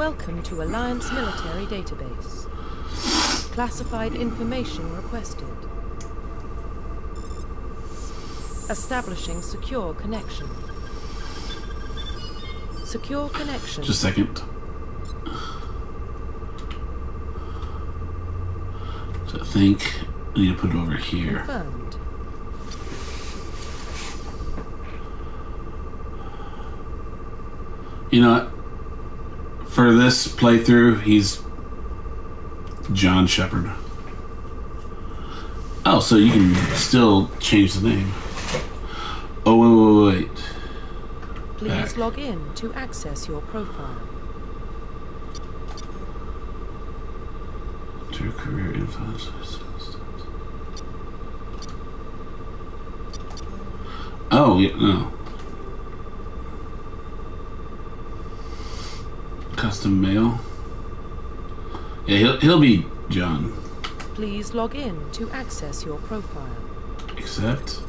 Welcome to Alliance Military Database. Classified information requested. Establishing secure connection. Secure connection. Just a second. So I think I need to put it over here. Confirmed. You know what? For this playthrough, he's John Shepard. Oh, so you can still change the name. Oh, wait. Please Back. log in to access your profile. To your career info. Oh, yeah, no. Custom mail. Yeah, he'll be John. Please log in to access your profile. Accept.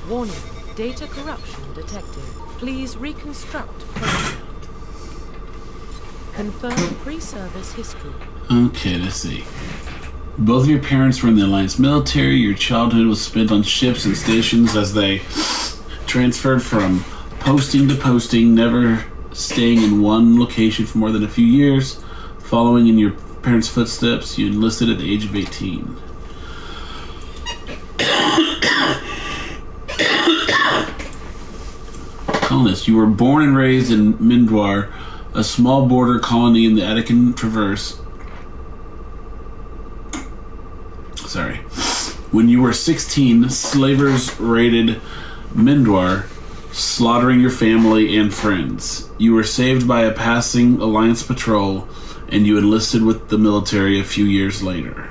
Warning, data corruption detected. Please reconstruct profile. Confirm pre-service history. Okay, let's see. Both of your parents were in the Alliance military. Your childhood was spent on ships and stations as they transferred from posting to posting, never staying in one location for more than a few years. Following in your parents' footsteps, you enlisted at the age of 18. Colonist, you were born and raised in Mindwar, a small border colony in the Attican Traverse. Sorry. When you were 16, slavers raided Mindwar, slaughtering your family and friends. You were saved by a passing Alliance patrol, and you enlisted with the military a few years later.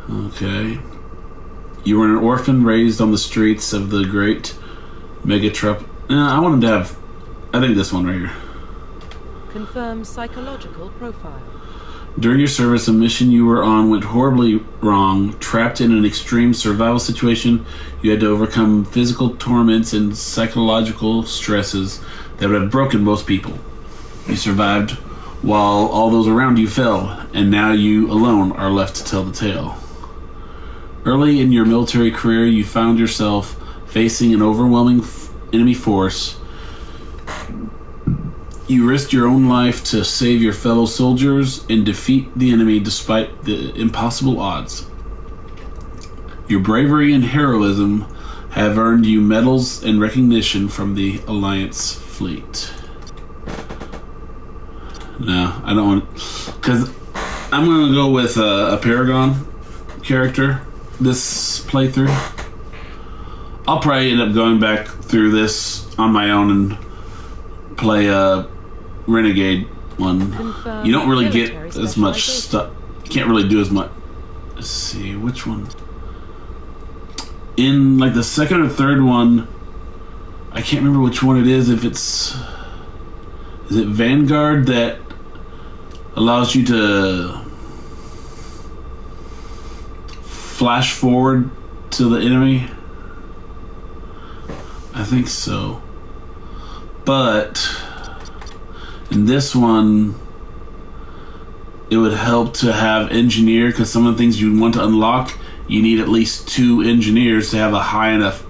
Okay. You were an orphan raised on the streets of the great Megatrop. I want him to have... I think this one right here. Confirm psychological profile. During your service, a mission you were on went horribly wrong. Trapped in an extreme survival situation, you had to overcome physical torments and psychological stresses that would have broken most people. You survived while all those around you fell, and now you alone are left to tell the tale. Early in your military career, you found yourself facing an overwhelming enemy force. You risked your own life to save your fellow soldiers and defeat the enemy despite the impossible odds. Your bravery and heroism have earned you medals and recognition from the Alliance fleet. No, I don't want... Because I'm going to go with a Paragon character this playthrough. I'll probably end up going back through this on my own and play a Renegade one. You don't really get as much stuff. You can't really do as much. Let's see, which one? In like the second or third one, I can't remember which one it is. If it's... Is it Vanguard that allows you to flash forward to the enemy? I think so. But in this one, it would help to have engineer, because some of the things you want to unlock, you need at least 2 engineers to have a high enough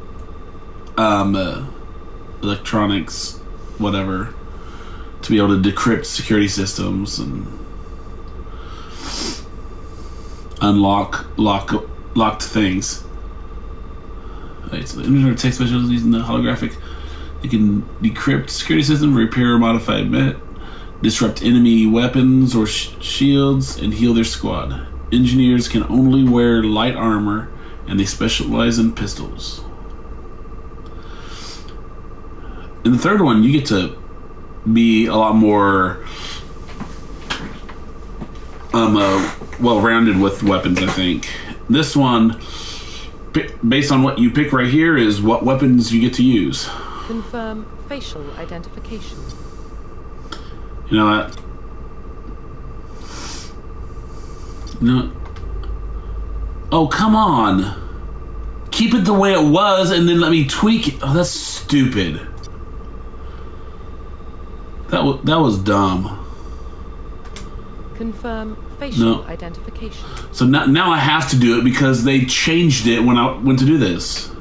electronics, whatever, to be able to decrypt security systems and unlock locked things. Right, so the engineer tech specialist using the holographic. You can decrypt security system, repair or modify met, disrupt enemy weapons or shields, and heal their squad. Engineers can only wear light armor, and they specialize in pistols. In the third one, you get to be a lot more well-rounded with weapons, I think. This one, based on what you pick right here, is what weapons you get to use. Confirm facial identification. You know what? No. Oh, come on! keep it the way it was and then let me tweak it. Oh, that's stupid. That was dumb. Confirm facial identification. So now I have to do it because they changed it when I went to do this.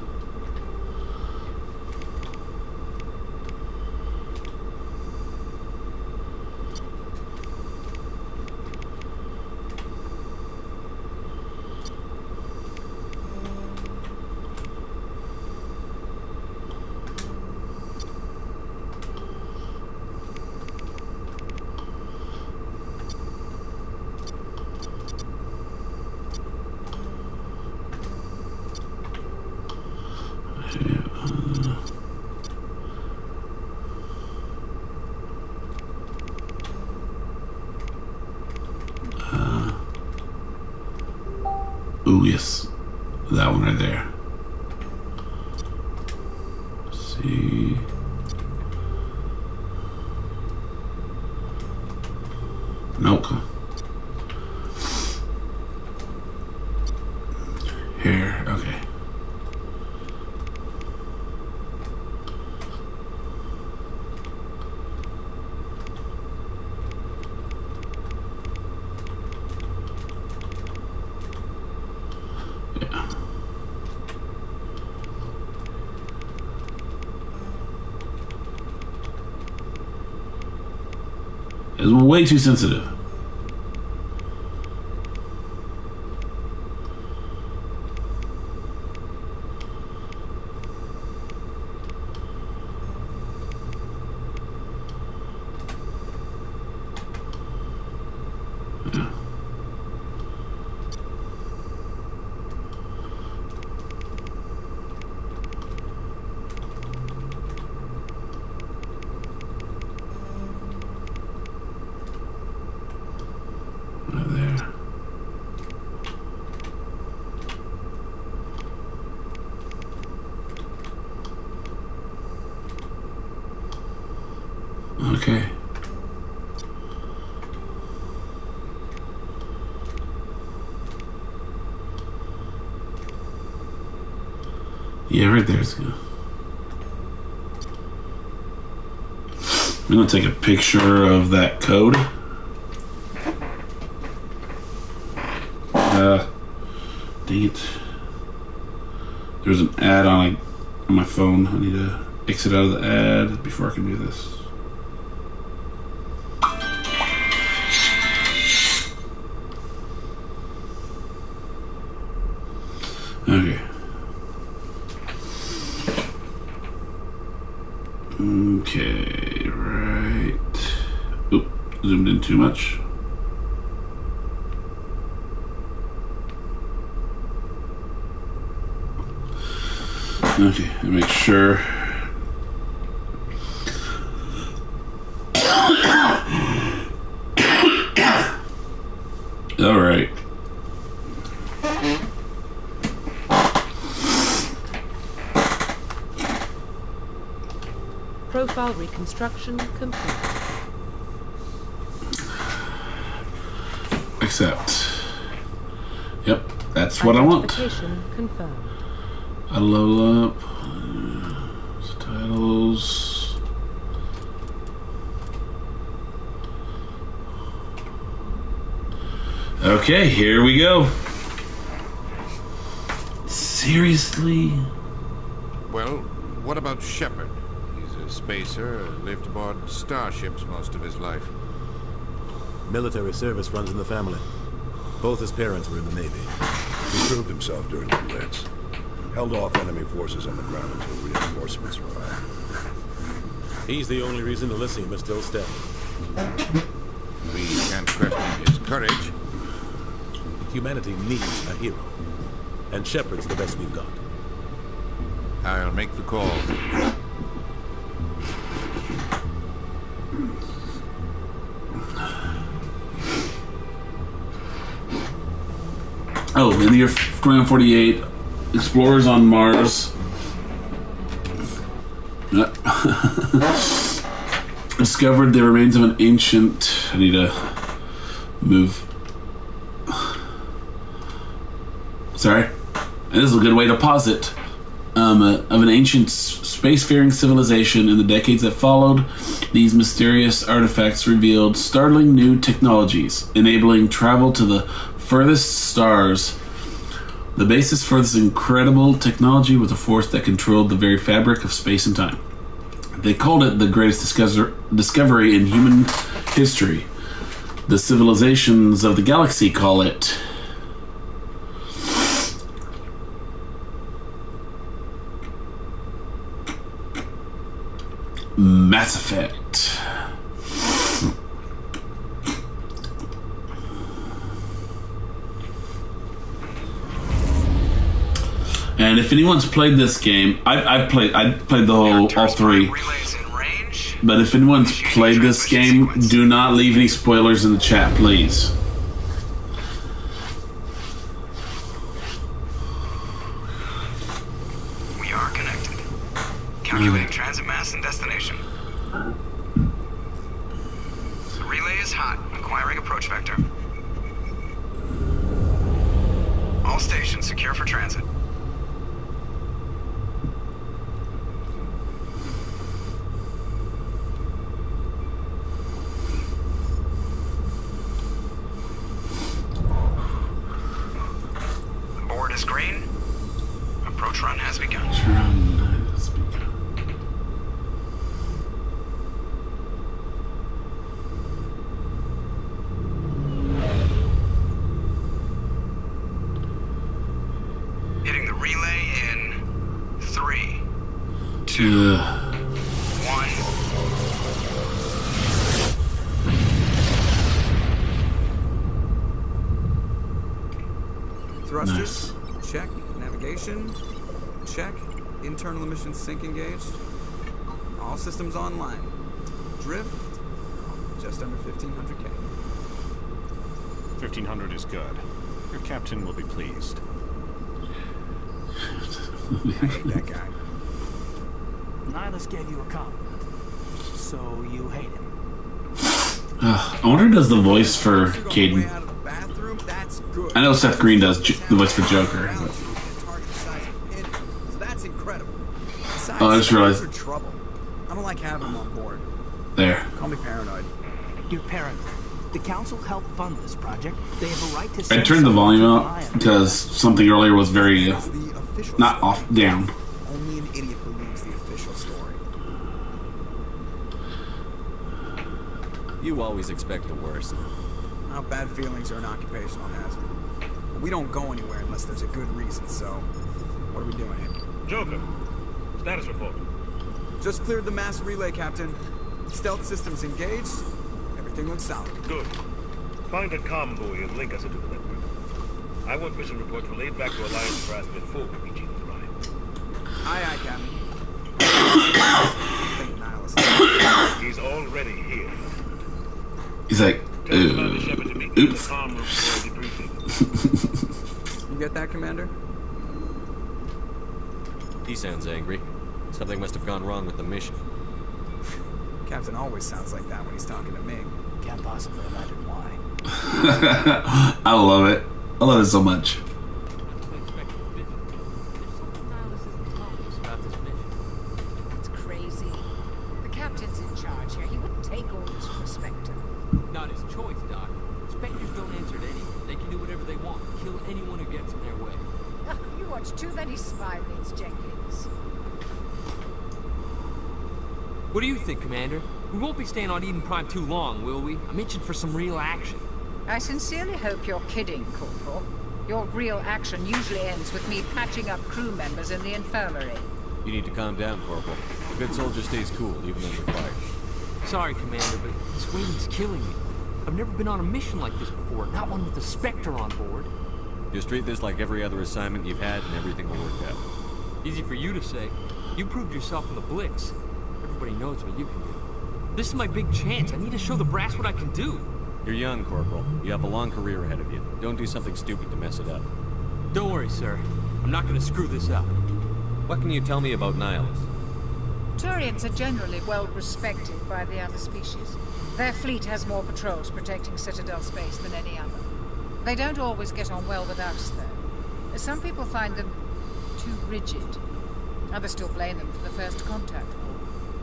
Ooh, yes. That one right there. Let's see. Nope. Here, okay. It's way too sensitive. Yeah. Right there. Okay. Yeah, right there's good. I'm gonna take a picture of that code. Dang it. There's an ad on my phone. I need to exit out of the ad before I can do this. Okay. Okay, right. Oop, zoomed in too much. Okay, and make sure. All right. Profile reconstruction complete. Accept. Yep, that's what I want. Identification confirmed. I level up. Titles. Okay, here we go. Seriously? Well, what about Shepard? He's a spacer, lived aboard starships most of his life. Military service runs in the family. Both his parents were in the Navy. He proved himself during the Blitz. Held off enemy forces on the ground until reinforcements arrived. He's the only reason Elysium is still standing. We can't question his courage. Humanity needs a hero. And Shepard's the best we've got. I'll make the call. Oh, in the year 2148, explorers on Mars discovered the remains of an ancient... I need to move. Sorry? And this is a good way to pause it. Of an ancient spacefaring civilization in the decades that followed, these mysterious artifacts revealed startling new technologies, enabling travel to the furthest stars. The basis for this incredible technology was a force that controlled the very fabric of space and time. They called it the greatest discovery in human history. The civilizations of the galaxy call it Mass Effect. And if anyone's played this game, I played the whole all three. But if anyone's played this game, do not leave any spoilers in the chat, please. We are connected. Calculating transit mass and destination. The relay is hot. Acquiring approach vector. All stations secure for transit. Board is green. Approach run has begun. Hitting the relay in 3, 2, 1. Thrusters, check. Navigation, check. Internal emissions sync engaged. All systems online. Drift, just under 1500K. 1500 is good. Your captain will be pleased. I hate that guy. Nihilus gave you a compliment, so you hate him. I wonder who does the voice for Caden. I know Seth Green does the voice for Joker. But... That's incredible. Oh, I just realized. Trouble. I don't like having him on board. There. Call me paranoid. You're paranoid. The council helped fund this project. They have a right to. I turned the volume up because something earlier was very not off down. Only an idiot believes the official story. You always expect the worst. Now, bad feelings are an occupational hazard. We don't go anywhere unless there's a good reason, so what are we doing here? Joker, status report. Just cleared the mass relay, Captain. Stealth systems engaged. Everything looks solid. Good. Find a comm buoy and link us into the network. I want mission reports relayed back to Alliance Brass before we reach Eagle Prime. Aye, aye, Captain. He's already here. He's like, oops. You get that, Commander? He sounds angry. Something must have gone wrong with the mission. Captain always sounds like that when he's talking to me. Can't possibly imagine why. I love it. I love it so much. It's crazy. The captain's in charge here. He wouldn't take orders from a Spectre. Not his choice, Doc. Spectres don't answer to anyone. They can do whatever they want. Kill anyone who gets in their way. Oh, you watch too many spy things, Jenkins. What do you think, Commander? We won't be staying on Eden Prime too long, will we? I'm itching for some real action. I sincerely hope you're kidding, Corporal. Your real action usually ends with me patching up crew members in the infirmary. You need to calm down, Corporal. A good soldier stays cool, even under fire. Sorry, Commander, but this waiting's killing me. I've never been on a mission like this before, not one with a Spectre on board. Just treat this like every other assignment you've had, and everything will work out. Easy for you to say. You proved yourself in the Blitz. Everybody knows what you can do. This is my big chance. I need to show the brass what I can do. You're young, Corporal. You have a long career ahead of you. Don't do something stupid to mess it up. Don't worry, sir. I'm not going to screw this up. What can you tell me about Nihilus? Turians are generally well respected by the other species. Their fleet has more patrols protecting Citadel space than any other. They don't always get on well with us, though. Some people find them rigid. Others still blame them for the First Contact War.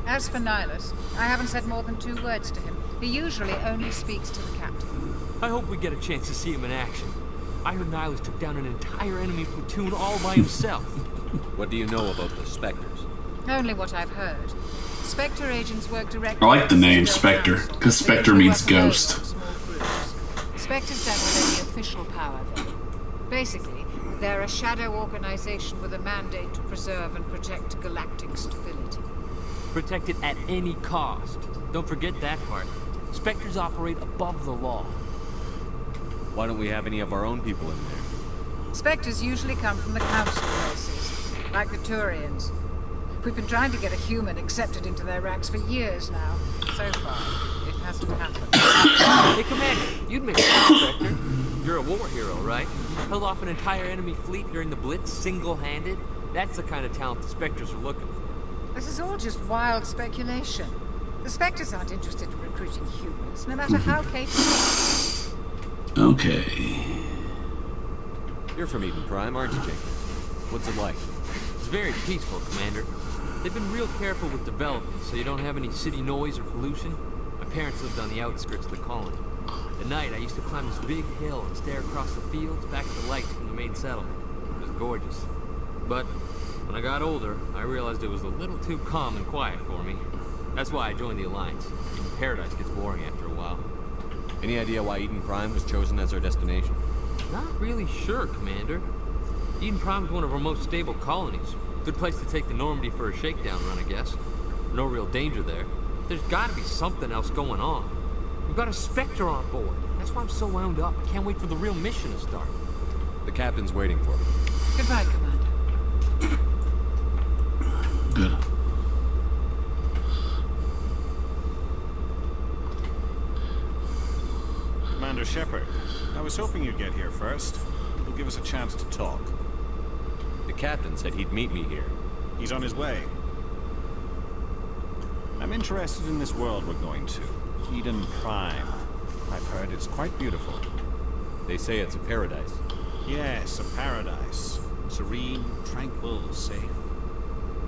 As for Nihilus, I haven't said more than 2 words to him. He usually only speaks to the captain. I hope we get a chance to see him in action. I heard Nihilus took down an entire enemy platoon all by himself. What do you know about the Spectres? Only what I've heard. Spectre agents work directly. I like the name Spectre, because Spectre means ghost. Spectres don't have any official power, though. Basically, they're a shadow organization with a mandate to preserve and protect galactic stability. Protect it at any cost. Don't forget that part. Spectres operate above the law. Why don't we have any of our own people in there? Spectres usually come from the Council races, like the Turians. We've been trying to get a human accepted into their ranks for years now. So far, it hasn't happened. Hey, Commander, you'd make a good Spectre. You're a war hero, right? Held off an entire enemy fleet during the Blitz single-handed? That's the kind of talent the Spectres are looking for. This is all just wild speculation. The Spectres aren't interested in recruiting humans, no matter how capable. Okay. You're from Eden Prime, aren't you, Jenkins? What's it like? It's very peaceful, Commander. They've been real careful with development, so you don't have any city noise or pollution. My parents lived on the outskirts of the colony. At night, I used to climb this big hill and stare across the fields back at the lights from the main settlement. It was gorgeous. But when I got older, I realized it was a little too calm and quiet for me. That's why I joined the Alliance. Even Paradise gets boring after a while. Any idea why Eden Prime was chosen as our destination? Not really sure, Commander. Eden Prime's one of our most stable colonies. Good place to take the Normandy for a shakedown run, I guess. No real danger there. There's gotta be something else going on. We've got a Spectre on board. That's why I'm so wound up. I can't wait for the real mission to start. The captain's waiting for me. Goodbye, Commander. Good. Commander Shepard, I was hoping you'd get here first. It'll give us a chance to talk. The captain said he'd meet me here. He's on his way. I'm interested in this world we're going to. Eden Prime. I've heard it's quite beautiful. They say it's a paradise. Yes, a paradise. Serene, tranquil, safe.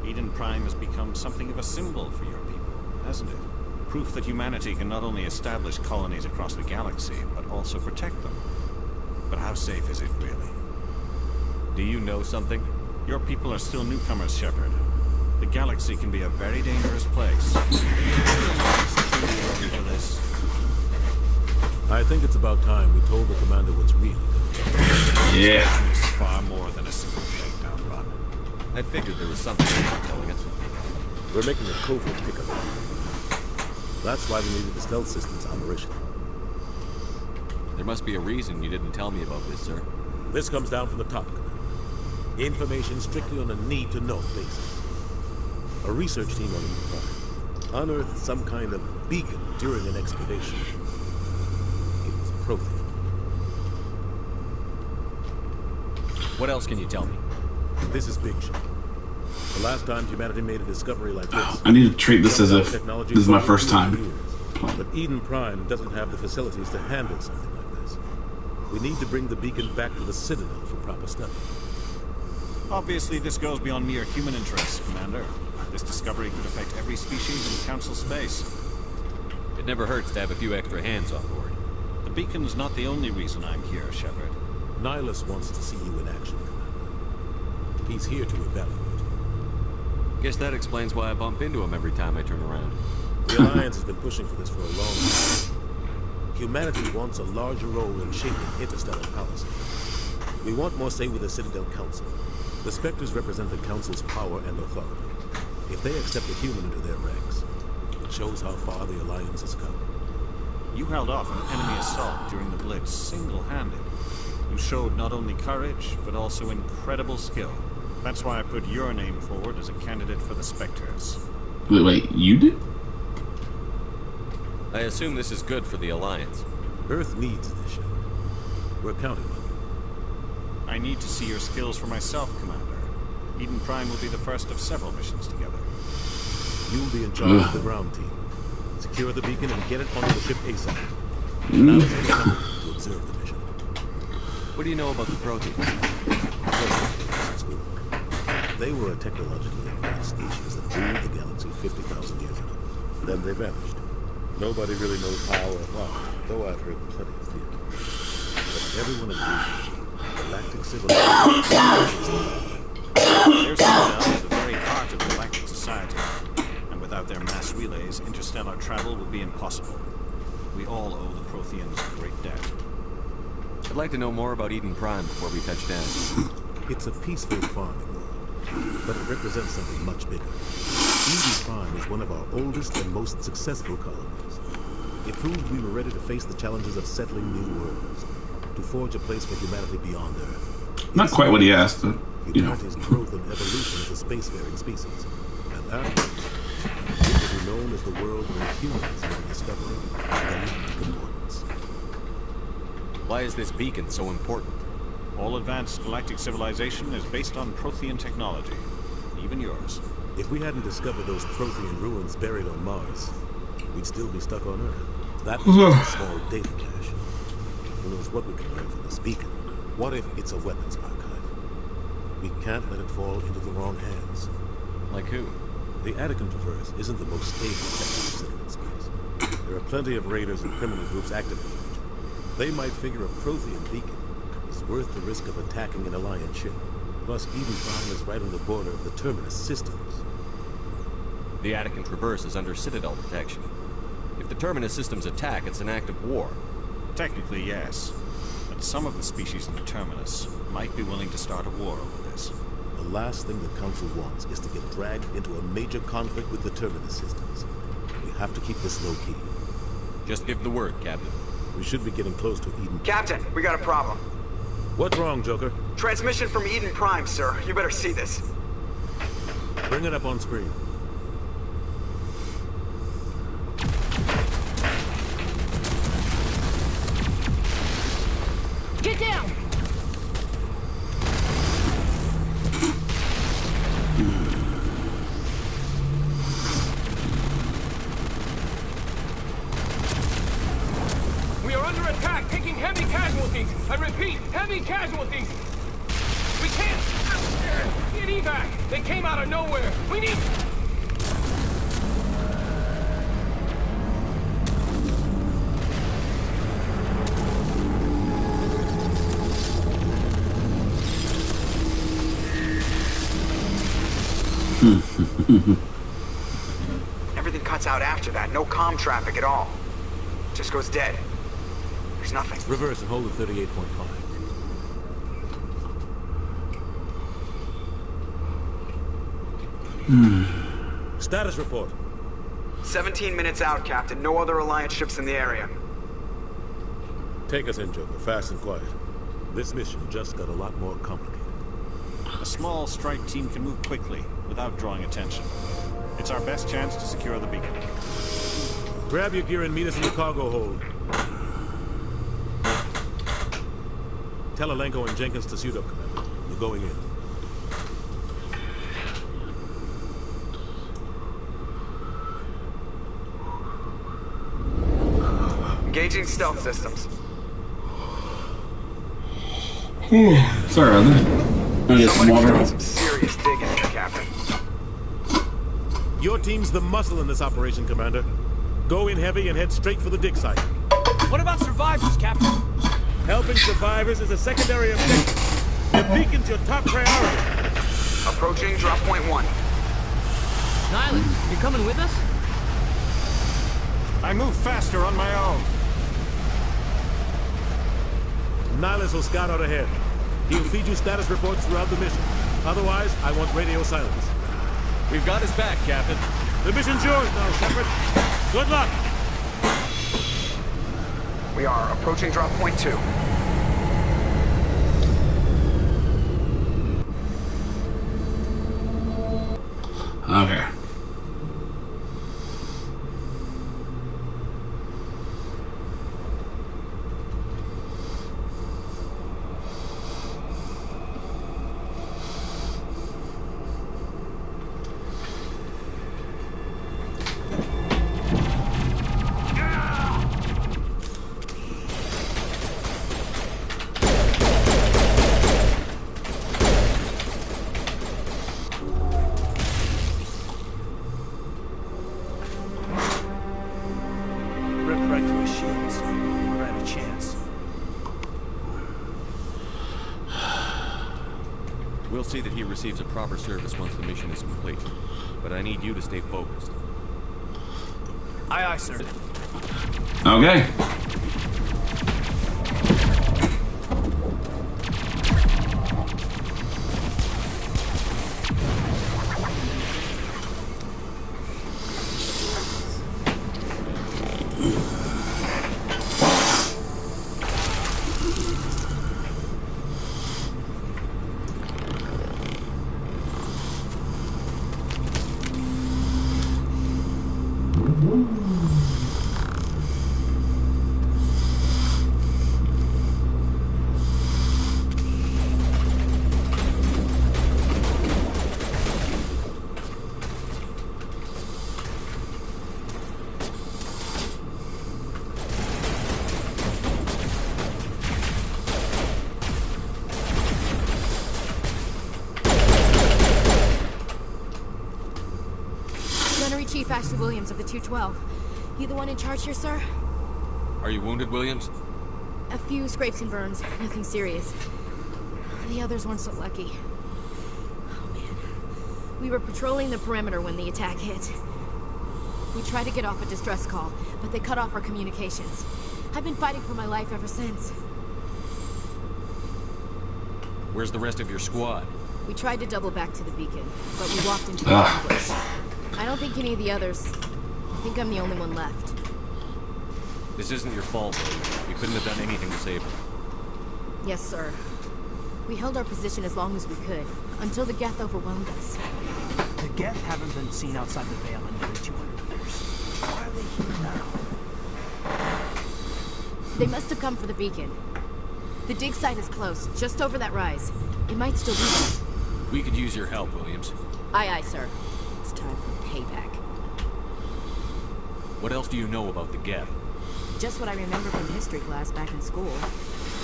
Eden Prime has become something of a symbol for your people, hasn't it? Proof that humanity can not only establish colonies across the galaxy, but also protect them. But how safe is it, really? Do you know something? Your people are still newcomers, Shepard. The galaxy can be a very dangerous place. Ready for this? I think it's about time we told the commander what's really going on. Yeah. It's far more than a simple shakedown run. I figured there was something you're not telling us. We're making a covert pickup. That's why we needed the stealth systems operational. There must be a reason you didn't tell me about this, sir. This comes down from the top, Commander. Information strictly on a need-to-know basis. A research team on Eden Prime unearthed some kind of beacon during an excavation. It was Prothean. What else can you tell me? This is big shit. The last time humanity made a discovery like this... I need to treat this as if this is my first time. But Eden Prime doesn't have the facilities to handle something like this. We need to bring the beacon back to the Citadel for proper study. Obviously, this goes beyond mere human interests, Commander. This discovery could affect every species in Council space. It never hurts to have a few extra hands on board. The beacon's not the only reason I'm here, Shepard. Nihilus wants to see you in action, Commander. He's here to evaluate you. Guess that explains why I bump into him every time I turn around. The Alliance has been pushing for this for a long time. Humanity wants a larger role in shaping interstellar policy. We want more say with the Citadel Council. The Spectres represent the Council's power and authority. If they accept a human into their ranks, it shows how far the Alliance has come. You held off an enemy assault during the Blitz single-handed. You showed not only courage, but also incredible skill. That's why I put your name forward as a candidate for the Spectres. Wait, you did? I assume this is good for the Alliance. Earth needs this, Shepard. We're counting on you. I need to see your skills for myself, Commander. Eden Prime will be the first of several missions together. You'll be in charge of the ground team. Secure the beacon and get it onto the ship ASAP. Now it's time to observe the mission. What do you know about the Protheans? They were a technologically advanced species that ruled the galaxy 50,000 years ago. Then they vanished. Nobody really knows how or why, though I've heard plenty of theories. But everyone agrees, galactic civilization. Their citadel is the very heart of galactic society, and without their mass relays, interstellar travel would be impossible. We all owe the Protheans a great debt. I'd like to know more about Eden Prime before we touch down. It's a peaceful farming world, but it represents something much bigger. Eden Prime is one of our oldest and most successful colonies. It proved we were ready to face the challenges of settling new worlds, to forge a place for humanity beyond Earth. Not quite what he asked, but, you know. Humanity's growth and evolution as a spacefaring species. And afterwards, it will be known as the world where humans made a discovery of galactic importance. Why is this beacon so important? All advanced galactic civilization is based on Prothean technology, even yours. If we hadn't discovered those Prothean ruins buried on Mars, we'd still be stuck on Earth. That was just a small data cache. Who knows what we can learn from this beacon? What if it's a weapons archive? We can't let it fall into the wrong hands. Like who? The Attican Traverse isn't the most stable technical center in space. There are plenty of raiders and criminal groups active in the region. They might figure a Prothean beacon is worth the risk of attacking an Alliance ship. Plus, Eden Prime is right on the border of the Terminus systems. The Attican Traverse is under Citadel protection. If the Terminus systems attack, it's an act of war. Technically, yes. But some of the species in the Terminus might be willing to start a war over this. The last thing the Council wants is to get dragged into a major conflict with the Terminus systems. We have to keep this low-key. Just give the word, Captain. We should be getting close to Eden. Captain, we got a problem. What's wrong, Joker? Transmission from Eden Prime, sir. You better see this. Bring it up on screen. Get down! We are under attack, taking heavy casualties. I repeat, heavy casualties. We can't get evac. They came out of nowhere. We need... Everything cuts out after that. No comm traffic at all. Just goes dead. There's nothing. Reverse and hold at 38.5. Status report. 17 minutes out, Captain. No other Alliance ships in the area. Take us in, Joker. Fast and quiet. This mission just got a lot more complicated. A small strike team can move quickly, without drawing attention. It's our best chance to secure the beacon. Grab your gear and meet us in the cargo hold. Tell Alenko and Jenkins to suit up, Commander. We're going in. Engaging stealth systems. Sorry, Arthur. I'll get some Somebody's water. doing some serious digging here, Captain. Your team's the muscle in this operation, Commander. Go in heavy and head straight for the dig site. What about survivors, Captain? Helping survivors is a secondary objective. The beacon's your top priority. Approaching drop point 1. Nihilus, you coming with us? I move faster on my own. Nihilus will scout out ahead. He'll feed you status reports throughout the mission. Otherwise, I want radio silence. We've got his back, Captain. The mission's yours now, Shepard. Good luck. We are approaching drop point 2. Okay. We'll see that he receives a proper service once the mission is complete. But I need you to stay focused. Aye, aye, sir. Okay. Chief Ashley Williams of the 212. You the one in charge here, sir? Are you wounded, Williams? A few scrapes and burns, nothing serious. The others weren't so lucky. Oh man. We were patrolling the perimeter when the attack hit. We tried to get off a distress call, but they cut off our communications. I've been fighting for my life ever since. Where's the rest of your squad? We tried to double back to the beacon, but we walked into an ambush. I don't think any of the others... I think I'm the only one left. This isn't your fault, though. You couldn't have done anything to save her. Yes, sir. We held our position as long as we could, until the Geth overwhelmed us. The Geth haven't been seen outside the Veil in nearly 200 years. Why are they here now? They must have come for the beacon. The dig site is close, just over that rise. It might still be there. We could use your help, Williams. Aye, aye, sir. It's time for payback. What else do you know about the Geth? Just what I remember from history class back in school.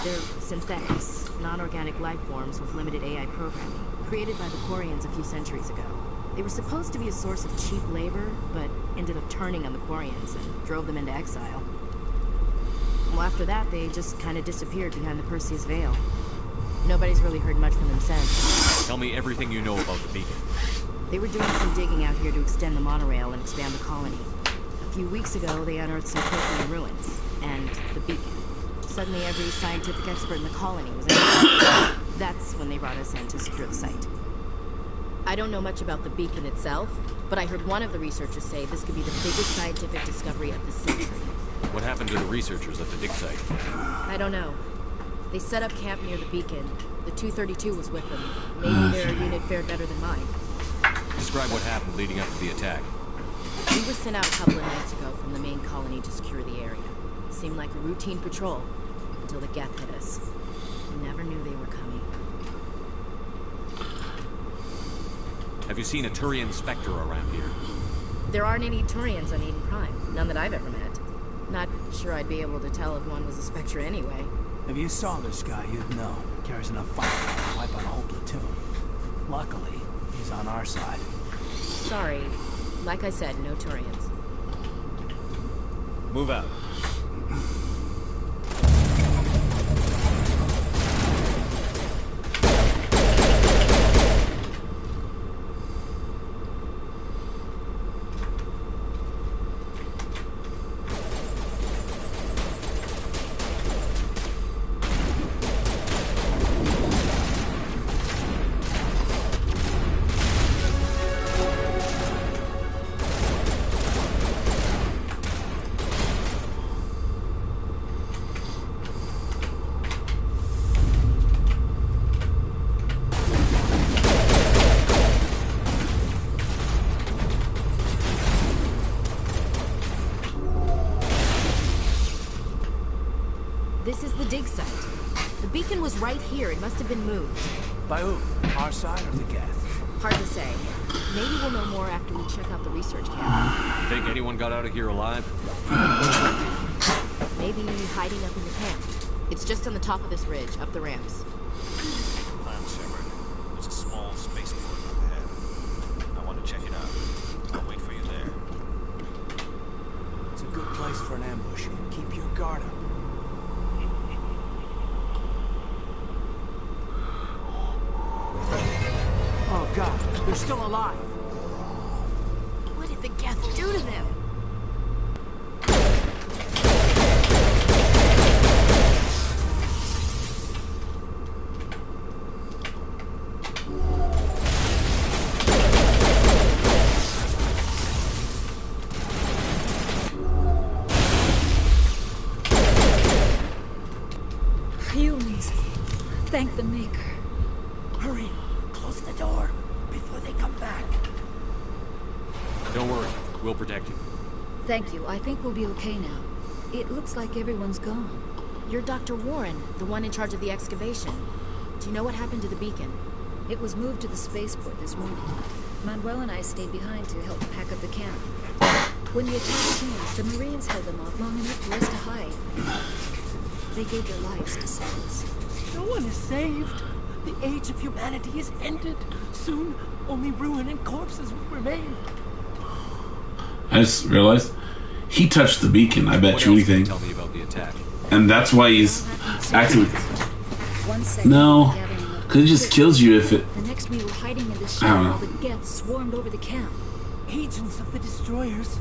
They're synthetics, non-organic life forms with limited AI programming, created by the Quarians a few centuries ago. They were supposed to be a source of cheap labor, but ended up turning on the Quarians and drove them into exile. Well, after that, they just kind of disappeared behind the Perseus Veil. Nobody's really heard much from them since. Tell me everything you know about the beacon. They were doing some digging out here to extend the monorail and expand the colony. A few weeks ago, they unearthed some Prothean ruins, and the beacon. Suddenly, every scientific expert in the colony was in. That's when they brought us in to secure the site. I don't know much about the beacon itself, but I heard one of the researchers say this could be the biggest scientific discovery of the century. What happened to the researchers at the dig site? I don't know. They set up camp near the beacon. The 232 was with them. Maybe their unit fared better than mine. Describe what happened leading up to the attack. We were sent out a couple of nights ago from the main colony to secure the area. It seemed like a routine patrol, until the Geth hit us. We never knew they were coming. Have you seen a Turian Spectre around here? There aren't any Turians on Eden Prime. None that I've ever met. Not sure I'd be able to tell if one was a Spectre anyway. If you saw this guy, you'd know. Carries enough firepower to wipe out a whole platoon. Luckily, he's on our side. Sorry. Like I said, no Turians. Move out. This is the dig site. The beacon was right here. It must have been moved. By who? Our side or the Geth? Hard to say. Maybe we'll know more after we check out the research camp. You think anyone got out of here alive? Maybe hiding up in the camp. It's just on the top of this ridge, up the ramps. Clan Shepard. There's a small spaceport up ahead. I want to check it out. I'll wait for you there. It's a good place for an ambush. Keep your guard up. They're still alive. What did the Geth do to them? Humans. Thank the Maker. Hurry, close the door before they come back. Don't worry, we'll protect you. Thank you. I think we'll be okay now. It looks like everyone's gone. You're Dr. Warren, the one in charge of the excavation. Do you know what happened to the beacon? It was moved to the spaceport this morning. Manuel and I stayed behind to help pack up the camp. When the attack came, the Marines held them off long enough for us to hide. They gave their lives to save us. No one is saved. The age of humanity is ended. Soon, only ruin and corpses will remain. I just realized he touched the beacon. I bet What you else can you anything. tell me about the attack? And that's why he's acting. 1 second. No, gathering up. because it just kills you if it. The next we were hiding in the I don't shadow know. while the Geth swarmed over the camp. Agents of the Destroyers,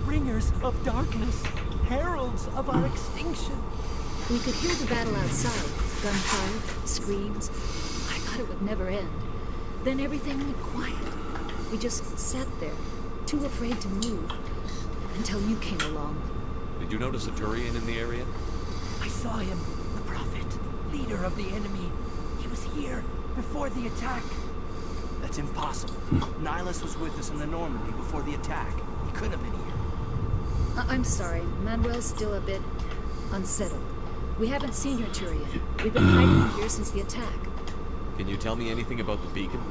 bringers of darkness, heralds of our extinction. We could hear the battle outside. Gunfire, screams. I thought it would never end. Then everything went quiet. We just sat there, too afraid to move, until you came along. Did you notice a Turian in the area? I saw him, the Prophet, leader of the enemy. He was here before the attack. That's impossible. Nihilus was with us in the Normandy before the attack. He couldn't have been here. I'm sorry. Manuel's still a bit unsettled. We haven't seen your Turian. We've been hiding here since the attack. Can you tell me anything about the beacon?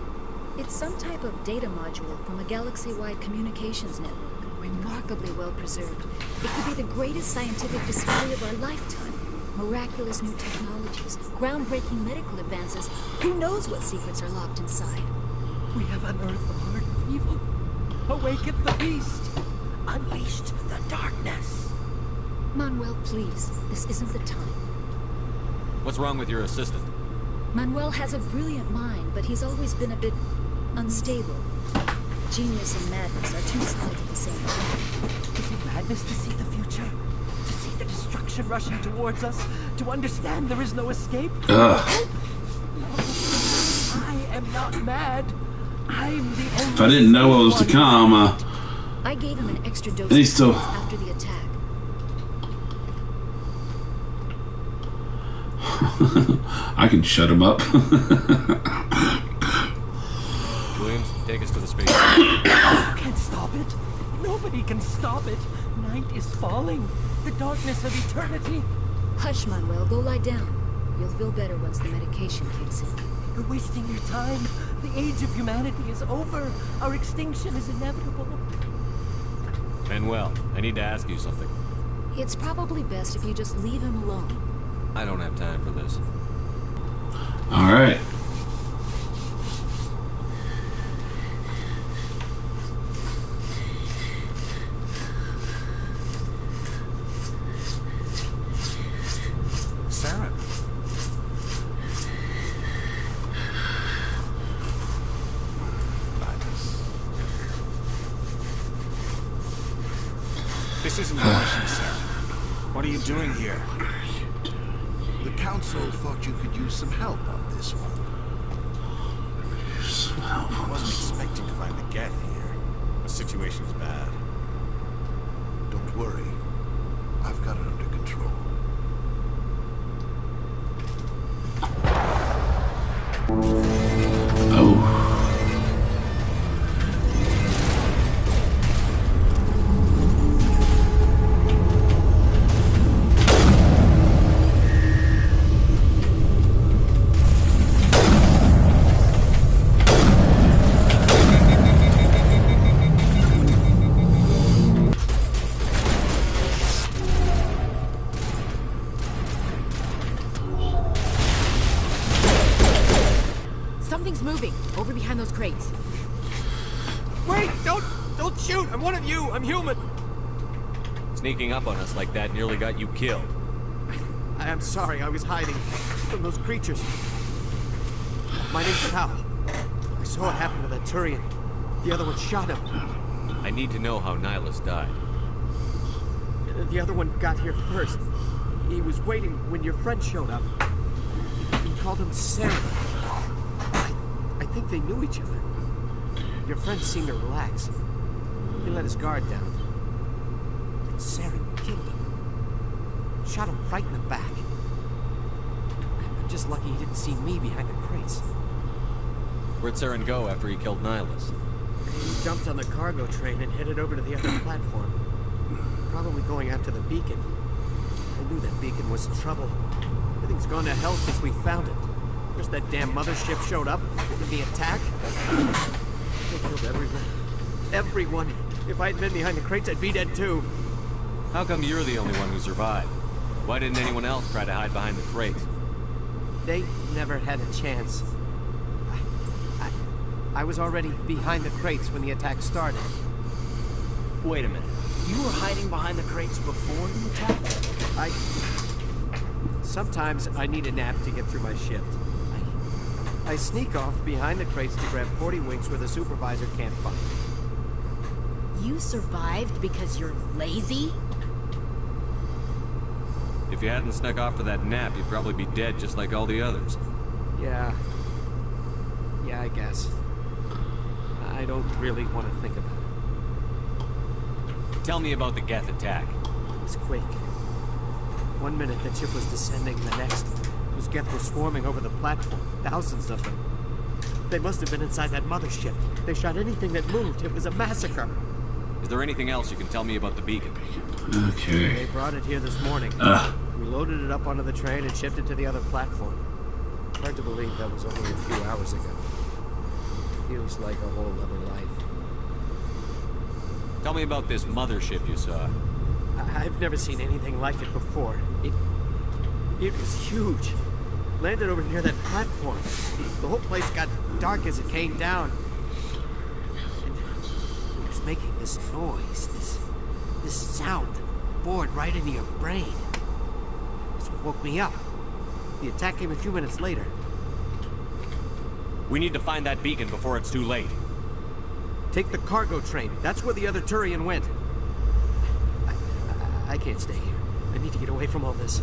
It's some type of data module from a galaxy-wide communications network. Remarkably well preserved. It could be the greatest scientific discovery of our lifetime. Miraculous new technologies, groundbreaking medical advances. Who knows what secrets are locked inside? We have unearthed the heart of evil, awakened the beast, unleashed the darkness. Manuel, please. This isn't the time. What's wrong with your assistant? Manuel has a brilliant mind, but he's always been a bit unstable. Genius and madness are two sides of the same coin. Is it madness to see the future? To see the destruction rushing towards us? To understand there is no escape? Ugh. No, I am not mad. I'm the only If I didn't know what was to come, I gave him an extra dose He's of still- pills after the attack. I can shut him up. Williams, take us to the space. You can't stop it. Nobody can stop it. Night is falling. The darkness of eternity. Hush, Manuel. Go lie down. You'll feel better once the medication kicks in. You're wasting your time. The age of humanity is over. Our extinction is inevitable. Manuel, I need to ask you something. It's probably best if you just leave him alone. I don't have time for this. All right. Sarah. This isn't your mission, Sarah. What are you doing here? The Council thought you could use some help on this one. I wasn't expecting to find the Geth here. The situation's bad. Don't worry. I've got it under control. Oh. Something's moving over behind those crates. Wait! Don't shoot! I'm one of you! I'm human! Sneaking up on us like that nearly got you killed. I am sorry, I was hiding from those creatures. My name's Powell. I saw what happened to that Turian. The other one shot him. I need to know how Nihilus died. The other one got here first. He was waiting when your friend showed up. He called him Saren. I think they knew each other. Your friend seemed to relax. He let his guard down. And Saren killed him. Shot him right in the back. I'm just lucky he didn't see me behind the crates. Where'd Saren go after he killed Nihilus? He jumped on the cargo train and headed over to the other platform. Probably going after the beacon. I knew that beacon was in trouble. Everything's gone to hell since we found it. First that damn mothership showed up, and the attack. They killed everyone. Everyone. If I'd been behind the crates, I'd be dead too. How come you're the only one who survived? Why didn't anyone else try to hide behind the crates? They never had a chance. I was already behind the crates when the attack started. Wait a minute. You were hiding behind the crates before the attack? Sometimes I need a nap to get through my shift. I sneak off behind the crates to grab 40 winks where the supervisor can't find me. You survived because you're lazy? If you hadn't snuck off for that nap, you'd probably be dead just like all the others. Yeah, I guess. I don't really want to think about it. Tell me about the Geth attack. It was quick. 1 minute the ship was descending, the next, those Geth were swarming over the platform. Thousands of them. They must have been inside that mothership. They shot anything that moved. It was a massacre. Is there anything else you can tell me about the beacon? Okay. They brought it here this morning. We loaded it up onto the train and shipped it to the other platform. Hard to believe that was only a few hours ago. Feels like a whole other life. Tell me about this mothership you saw. I've never seen anything like it before. It was huge. Landed over near that platform. The whole place got dark as it came down. And it was making this noise, this sound that bored right into your brain. That's what woke me up. The attack came a few minutes later. We need to find that beacon before it's too late. Take the cargo train. That's where the other Turian went. I can't stay here. I need to get away from all this.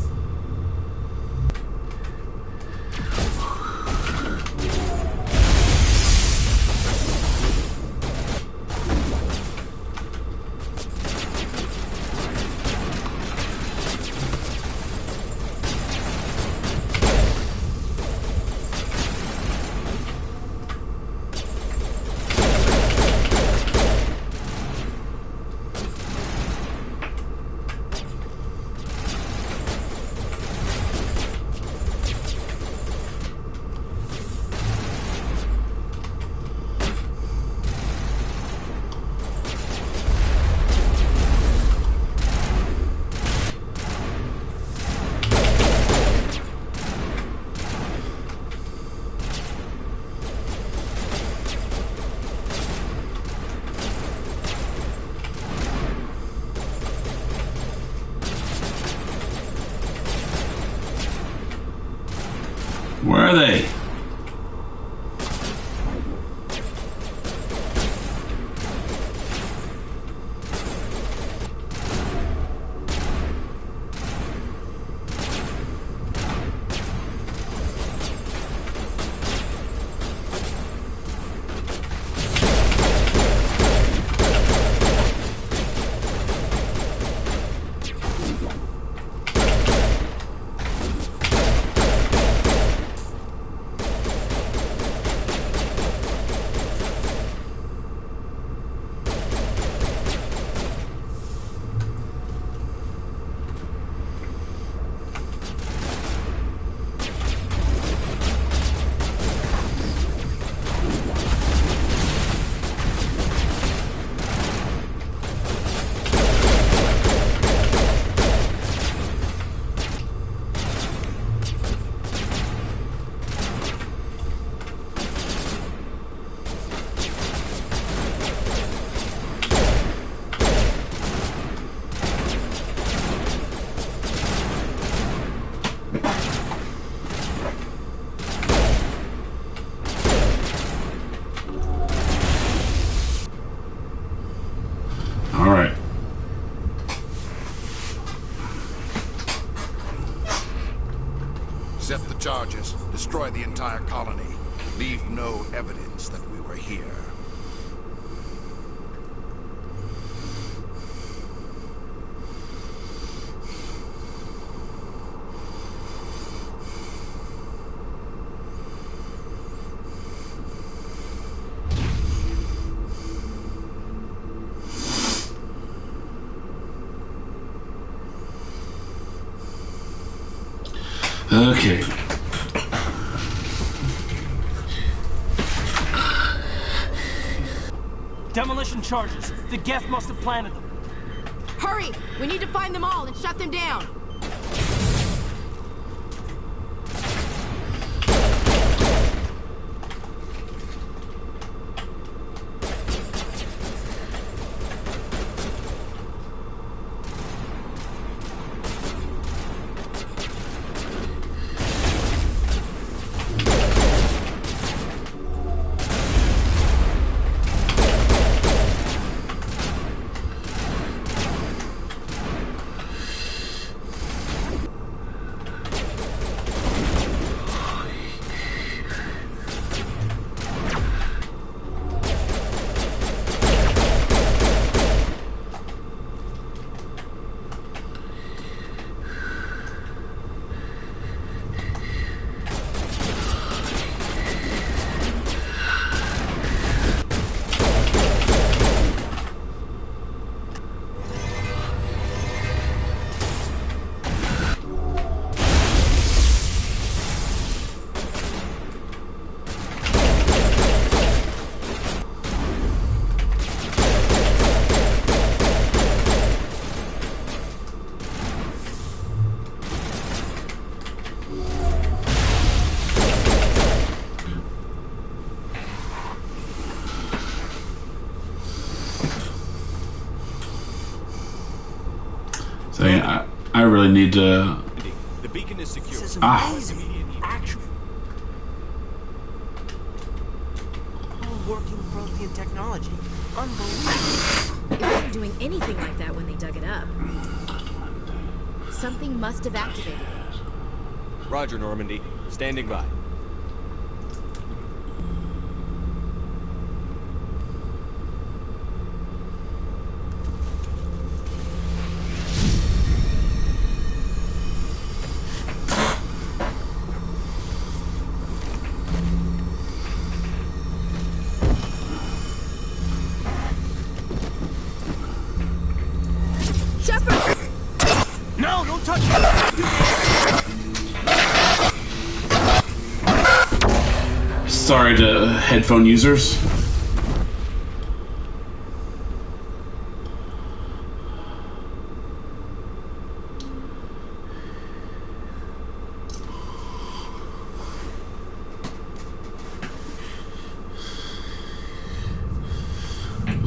Where are they? charges. Destroy the entire colony. Leave no evidence that we were here. Okay. Demolition charges. The Geth must have planted them. Hurry! We need to find them all and shut them down! So yeah, I really need to. The beacon is secure. This is amazing. Actually, all working Prothean technology. Unbelievable. It wasn't doing anything like that when they dug it up. Something must have activated it. Roger, Normandy. Standing by. No, don't touch it! Sorry to headphone users.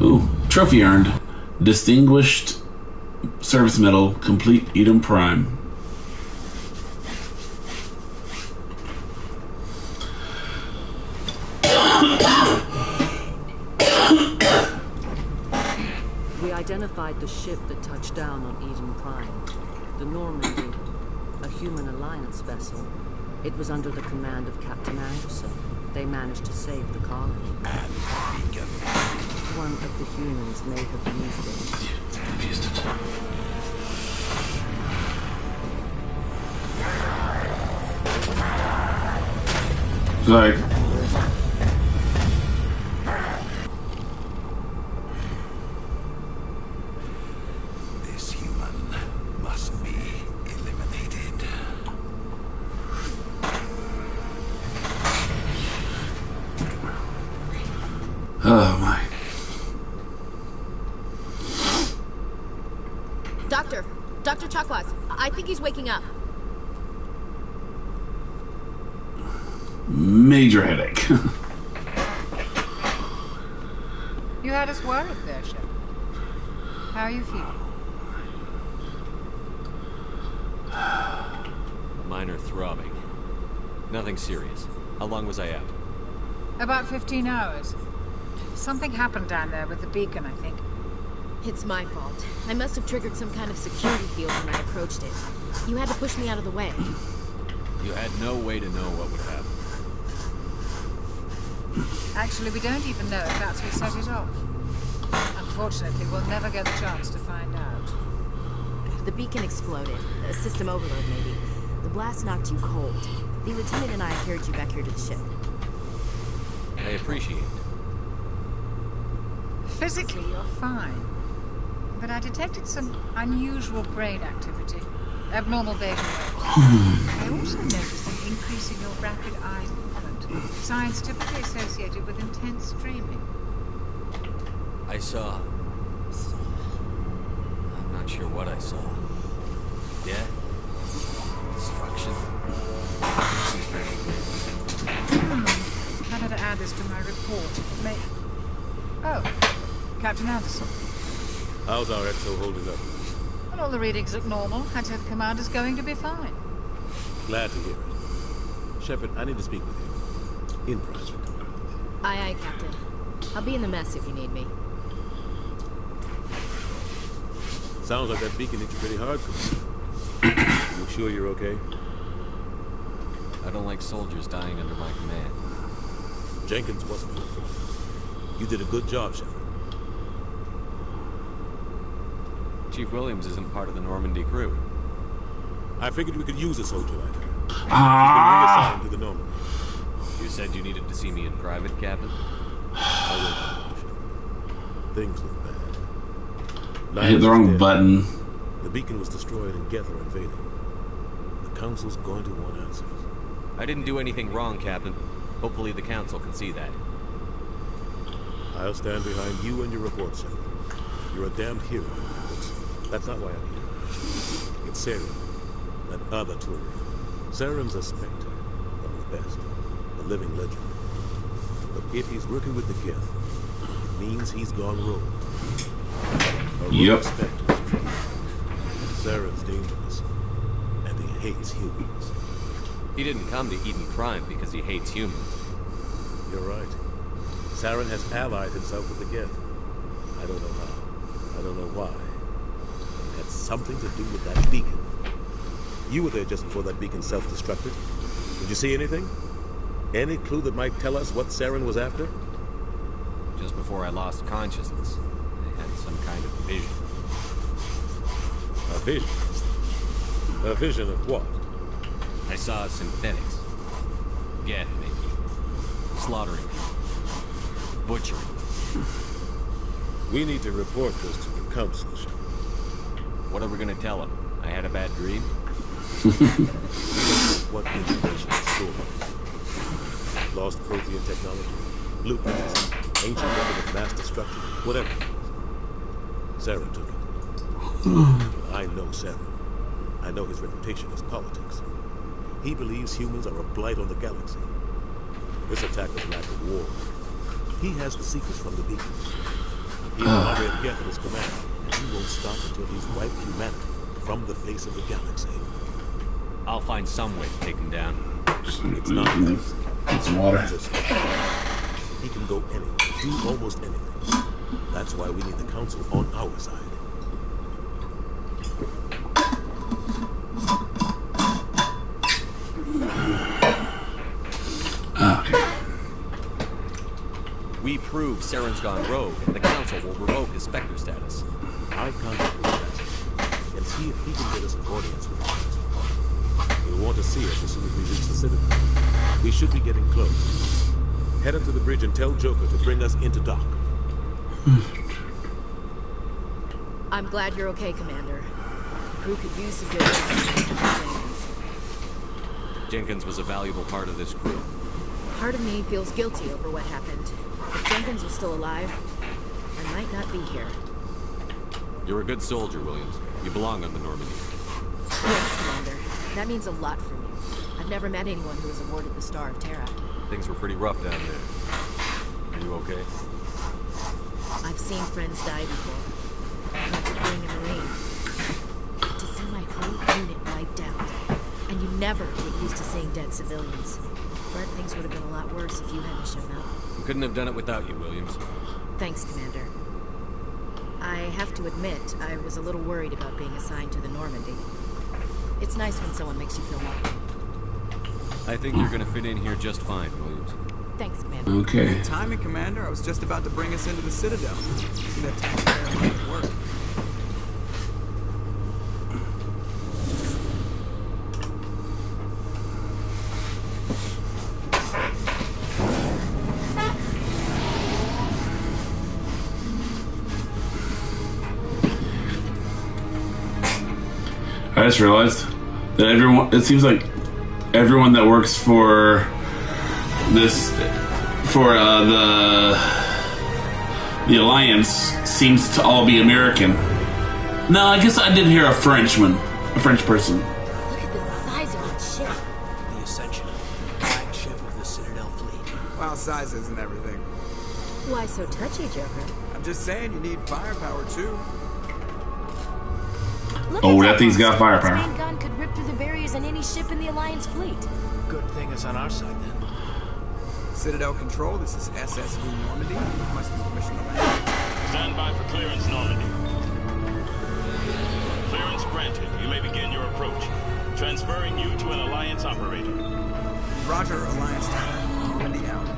Ooh, trophy earned. Distinguished Service Medal, complete Eden Prime. We identified the ship that touched down on Eden Prime. The Normandy, a human alliance vessel. It was under the command of Captain Anderson. They managed to save the colony. One of the humans may have used it. Like, This human must be eliminated. oh my. Dr. Chakwas, I think he's waking up. Major headache. You had us worried there, Shep. How are you feeling? Minor throbbing. Nothing serious. How long was I out? About 15 hours. Something happened down there with the beacon, I think. It's my fault. I must have triggered some kind of security field when I approached it. You had to push me out of the way. You had no way to know what would happen. Actually, we don't even know if that's what set it off. Unfortunately, we'll never get the chance to find out. The beacon exploded. A system overload, maybe. The blast knocked you cold. The lieutenant and I carried you back here to the ship. I appreciate it. Physically, you're fine. But I detected some unusual brain activity. Abnormal beta waves. I also noticed an increase in your rapid eye movement. Signs typically associated with intense dreaming. I saw... I'm not sure what I saw. Death? Destruction? I better add this to my report. Oh, Captain Anderson. How's our XO holding up? When all the readings look normal, I'd say the commander's going to be fine. Glad to hear it. Shepard, I need to speak with you. In private. Aye, aye, Captain. I'll be in the mess if you need me. Sounds like that beacon hit you pretty hard, Commander. You sure you're okay? I don't like soldiers dying under my command. Jenkins wasn't good for you. You did a good job, Shepard. Chief Williams isn't part of the Normandy crew. I figured we could use a soldier like her. She's been reassigned to the Normandy. You said you needed to see me in private, Captain? I will, Shepard. Things look bad. I hit the wrong button. The beacon was destroyed and Geth are invading. The Council's going to want answers. I didn't do anything wrong, Captain. Hopefully the Council can see that. I'll stand behind you and your report, Shepard. You're a damned hero. That's not why I'm here. It's Saren, that other Turian. Saren's a Spectre, one of the best, a living legend. But if he's working with the Geth, it means he's gone rogue. A rogue Spectre's trouble. Saren's dangerous, and he hates humans. He didn't come to Eden Prime because he hates humans. You're right. Saren has allied himself with the Geth. I don't know how. I don't know why. It had something to do with that beacon. You were there just before that beacon self-destructed. Did you see anything? Any clue that might tell us what Saren was after? Just before I lost consciousness, I had some kind of vision. A vision? A vision of what? I saw synthetics. Geth making. Slaughtering. Butchering. We need to report this to the Council. What are we gonna tell them? I had a bad dream? What information is stored? Lost Prothean technology? Blueprints? Ancient weapon of mass destruction? Whatever it was. Saren took it. But I know Saren. I know his reputation is politics. He believes humans are a blight on the galaxy. This attack was an act of war. He has the secrets from the beacon. He has an army of Geth at his command, and he won't stop until he's wiped humanity from the face of the galaxy. I'll find some way to take him down. It's not that easy. It's water. He can go anywhere, do almost anything. That's why we need the Council on our side. We prove Saren's gone rogue, and the Council will revoke his Spectre status. I'll contact the ambassador and see if he can get us an audience with the Council. He'll want to see us as soon as we reach the Citadel. We should be getting close. Head up to the bridge and tell Joker to bring us into dock. I'm glad you're okay, Commander. The crew could use some good information from Jenkins. Jenkins was a valuable part of this crew. Part of me feels guilty over what happened. If Jenkins was still alive, I might not be here. You're a good soldier, Williams. You belong on the Normandy. Thanks, Commander. That means a lot from you. I've never met anyone who was awarded the Star of Terra. Things were pretty rough down there. Are you okay? I've seen friends die before. After being a Marine. But to see my whole unit wiped out. And you never get used to seeing dead civilians. But things would have been a lot worse if you hadn't shown up. We couldn't have done it without you, Williams. Thanks, Commander. I have to admit, I was a little worried about being assigned to the Normandy. It's nice when someone makes you feel welcome. I think you're gonna fit in here just fine, Williams. Thanks, Commander. Okay. Good timing, Commander. I was just about to bring us into the Citadel. See that taxpayer money at work. I just realized that it seems like everyone that works for this, for the Alliance seems to all be American. No, I guess I did hear a French person. Look at the size of that ship. The Ascension, flagship of the Citadel fleet. Well, size isn't everything. Why so touchy, Joker? I'm just saying you need firepower too. Oh, that thing's got firepower. Its main gun could rip through the barriers in any ship in the Alliance fleet. Good thing it's on our side then. Citadel Control, this is SSV Normandy. Requesting permission to land. Stand by for clearance, Normandy. Clearance granted. You may begin your approach. Transferring you to an Alliance operator. Roger, Alliance Tower. Normandy out.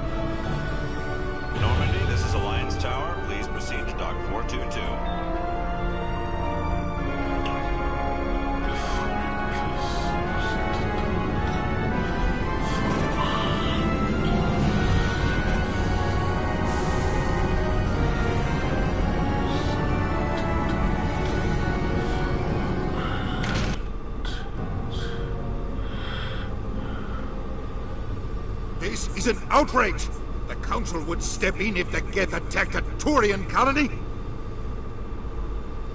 Normandy, this is Alliance Tower. Please proceed to Dock 422. This is an outrage! The Council would step in if the Geth attacked a Turian colony?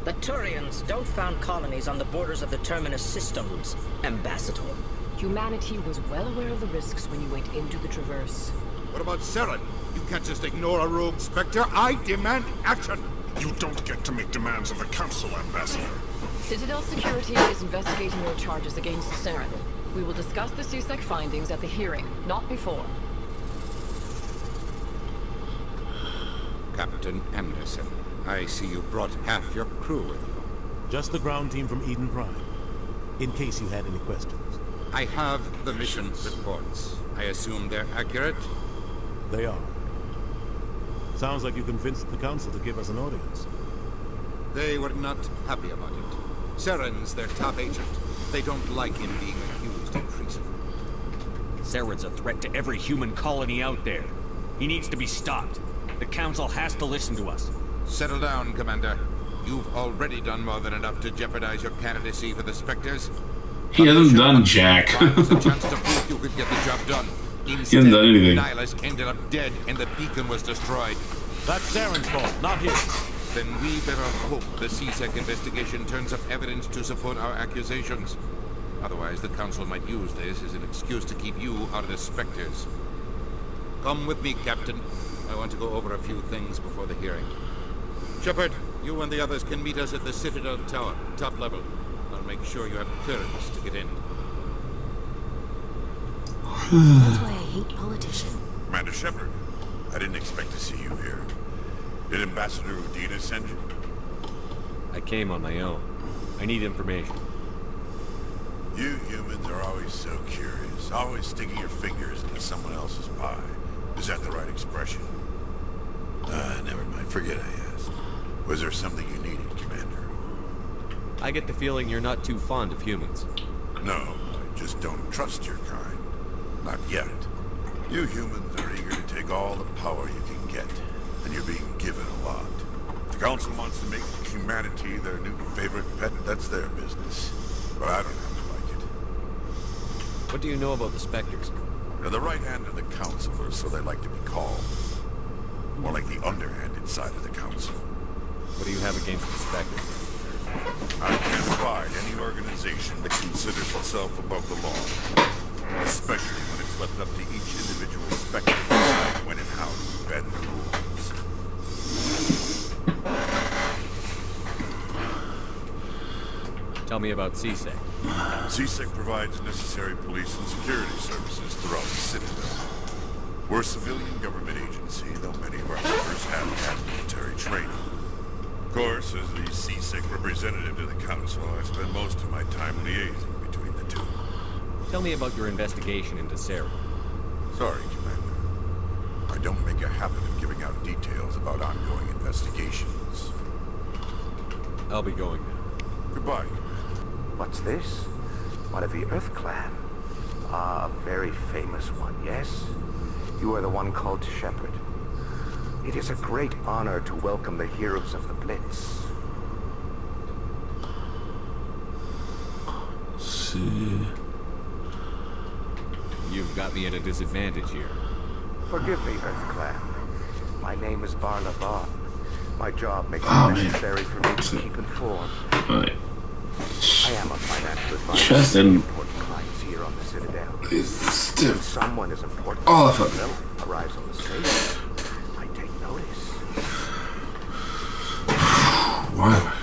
The Turians don't found colonies on the borders of the Terminus systems, Ambassador. Humanity was well aware of the risks when you went into the Traverse. What about Saren? You can't just ignore a rogue Spectre. I demand action! You don't get to make demands of the Council, Ambassador. Citadel Security is investigating your charges against Saren. We will discuss the CSEC findings at the hearing, not before. Captain Anderson, I see you brought half your crew with you. Just the ground team from Eden Prime, in case you had any questions. I have the mission reports. I assume they're accurate? They are. Sounds like you convinced the Council to give us an audience. They were not happy about it. Saren's their top agent. They don't like him being accused of treason. Saren's a threat to every human colony out there. He needs to be stopped. The Council has to listen to us. Settle down, Commander. You've already done more than enough to jeopardize your candidacy for the Spectres. He hasn't done jack. There's a chance to prove you could get the job done. Instead, He hasn't done anything. Nihilus ended up dead and the beacon was destroyed. That's Saren's fault, not his. Then we better hope the CSEC investigation turns up evidence to support our accusations. Otherwise, the Council might use this as an excuse to keep you out of the Spectres. Come with me, Captain. I want to go over a few things before the hearing. Shepard, you and the others can meet us at the Citadel Tower, top level. I'll make sure you have clearance to get in. That's why I hate politicians. Commander Shepard, I didn't expect to see you here. Did Ambassador Udina send you? I came on my own. I need information. You humans are always so curious, always sticking your fingers into someone else's pie. Is that the right expression? Never mind. Forget I asked. Was there something you needed, Commander? I get the feeling you're not too fond of humans. No, I just don't trust your kind. Not yet. You humans are eager to take all the power you can get, and you're being given a lot. If the Council wants to make humanity their new favorite pet, that's their business. But I don't have to like it. What do you know about the Spectres? They're the right hand of the Council, or so they like to be called. More like the underhanded side of the Council. What do you have against the Spectres? I can't abide any organization that considers itself above the law. Especially when it's left up to each individual Spectre to decide when and how to bend the rules. Tell me about CSEC. CSEC provides necessary police and security services throughout the Citadel. We're a civilian government agency, though many of our members have had military training. Of course, as the CSEC representative to the Council, I spend most of my time liaising between the two. Tell me about your investigation into Sarah. Sorry, Commander. I don't make a habit of giving out details about ongoing investigations. I'll be going now. Goodbye, What's this? One of the Earth Clan. Ah, a very famous one, yes? You are the one called Shepard. It is a great honor to welcome the heroes of the Blitz. See. You've got me at a disadvantage here. Forgive me, Earth Clan. My name is Barla Bond. My job makes it necessary for me to keep informed. Right. I am a financial advisor Chest to and important clients here on the Citadel. stiff. When someone as important All as of it. myself arrives on the stage, I take notice. Why?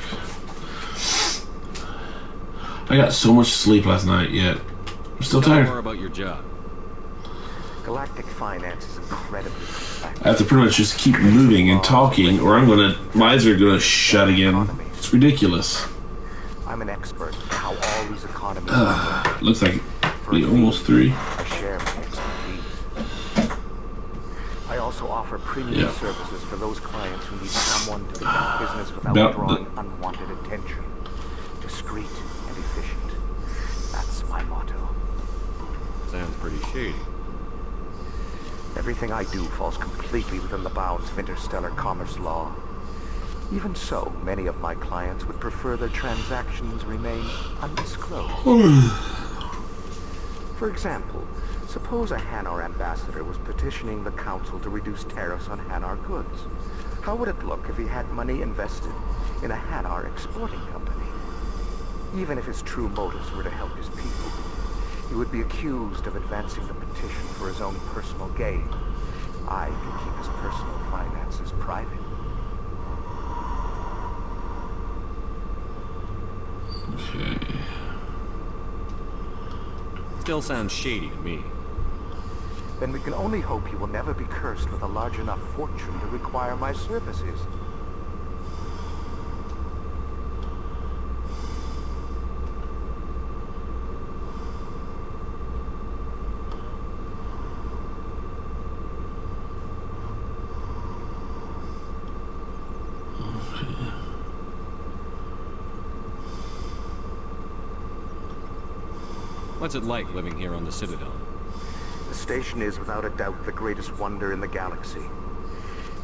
I got so much sleep last night, yet I'm still Tell me tired. more about your job. Galactic finance is incredibly complex. I have to pretty much just keep moving and talking, or my eyes are gonna shut again. It's ridiculous. I'm an expert in how all these economies work. Looks like we almost 3. I share my expertise. I also offer premium services for those clients who need someone to conduct business without drawing unwanted attention. Discreet and efficient. That's my motto. Sounds pretty shady. Everything I do falls completely within the bounds of interstellar commerce law. Even so, many of my clients would prefer their transactions remain undisclosed. For example, suppose a Hanar ambassador was petitioning the Council to reduce tariffs on Hanar goods. How would it look if he had money invested in a Hanar exporting company? Even if his true motives were to help his people, he would be accused of advancing the petition for his own personal gain. I can keep his personal finances private. Okay. Still sounds shady to me. Then we can only hope you will never be cursed with a large enough fortune to require my services. What's it like living here on the Citadel? The station is without a doubt the greatest wonder in the galaxy.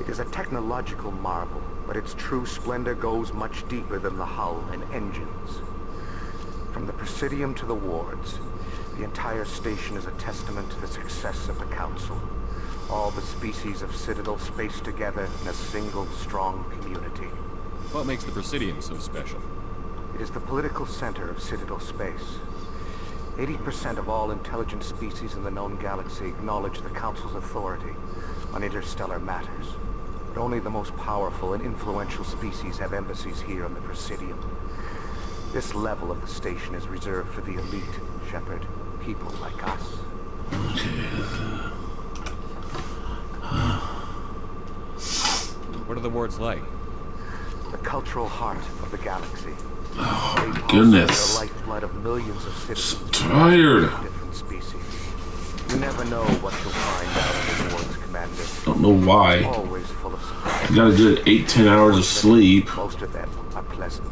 It is a technological marvel, but its true splendor goes much deeper than the hull and engines. From the Presidium to the wards, the entire station is a testament to the success of the Council. All the species of Citadel spaced together in a single, strong community. What makes the Presidium so special? It is the political center of Citadel space. 80% of all intelligent species in the known galaxy acknowledge the Council's authority on interstellar matters. But only the most powerful and influential species have embassies here on the Presidium. This level of the station is reserved for the elite, Shepard. People like us. What are the wards like? The cultural heart of the galaxy. Oh, goodness. The lifeblood of millions of citizens. Tired. Different species. You never know what you'll find out in the wards, Commander. Don't know why. Always full of surprises. Got a good 8-10 hours of sleep. Most of them are pleasant.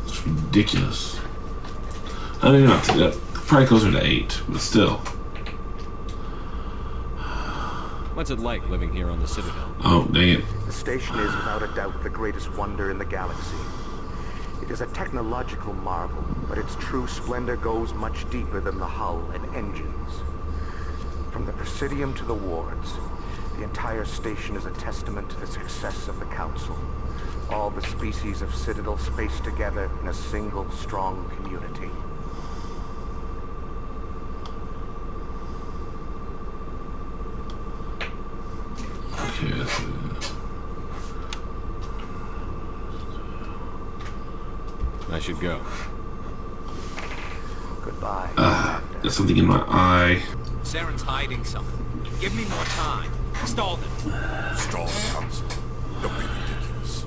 It's ridiculous. I mean, not to that. Probably closer to 8, but still. What's it like living here on the Citadel? Oh, dang it. The station is without a doubt the greatest wonder in the galaxy. It is a technological marvel, but its true splendor goes much deeper than the hull and engines. From the Presidium to the wards, the entire station is a testament to the success of the Council. All the species of Citadel spaced together in a single, strong community. I should go. Goodbye. Got something in my eye. Saren's hiding something. Give me more time. Stall them. Stall the Council. Don't be ridiculous.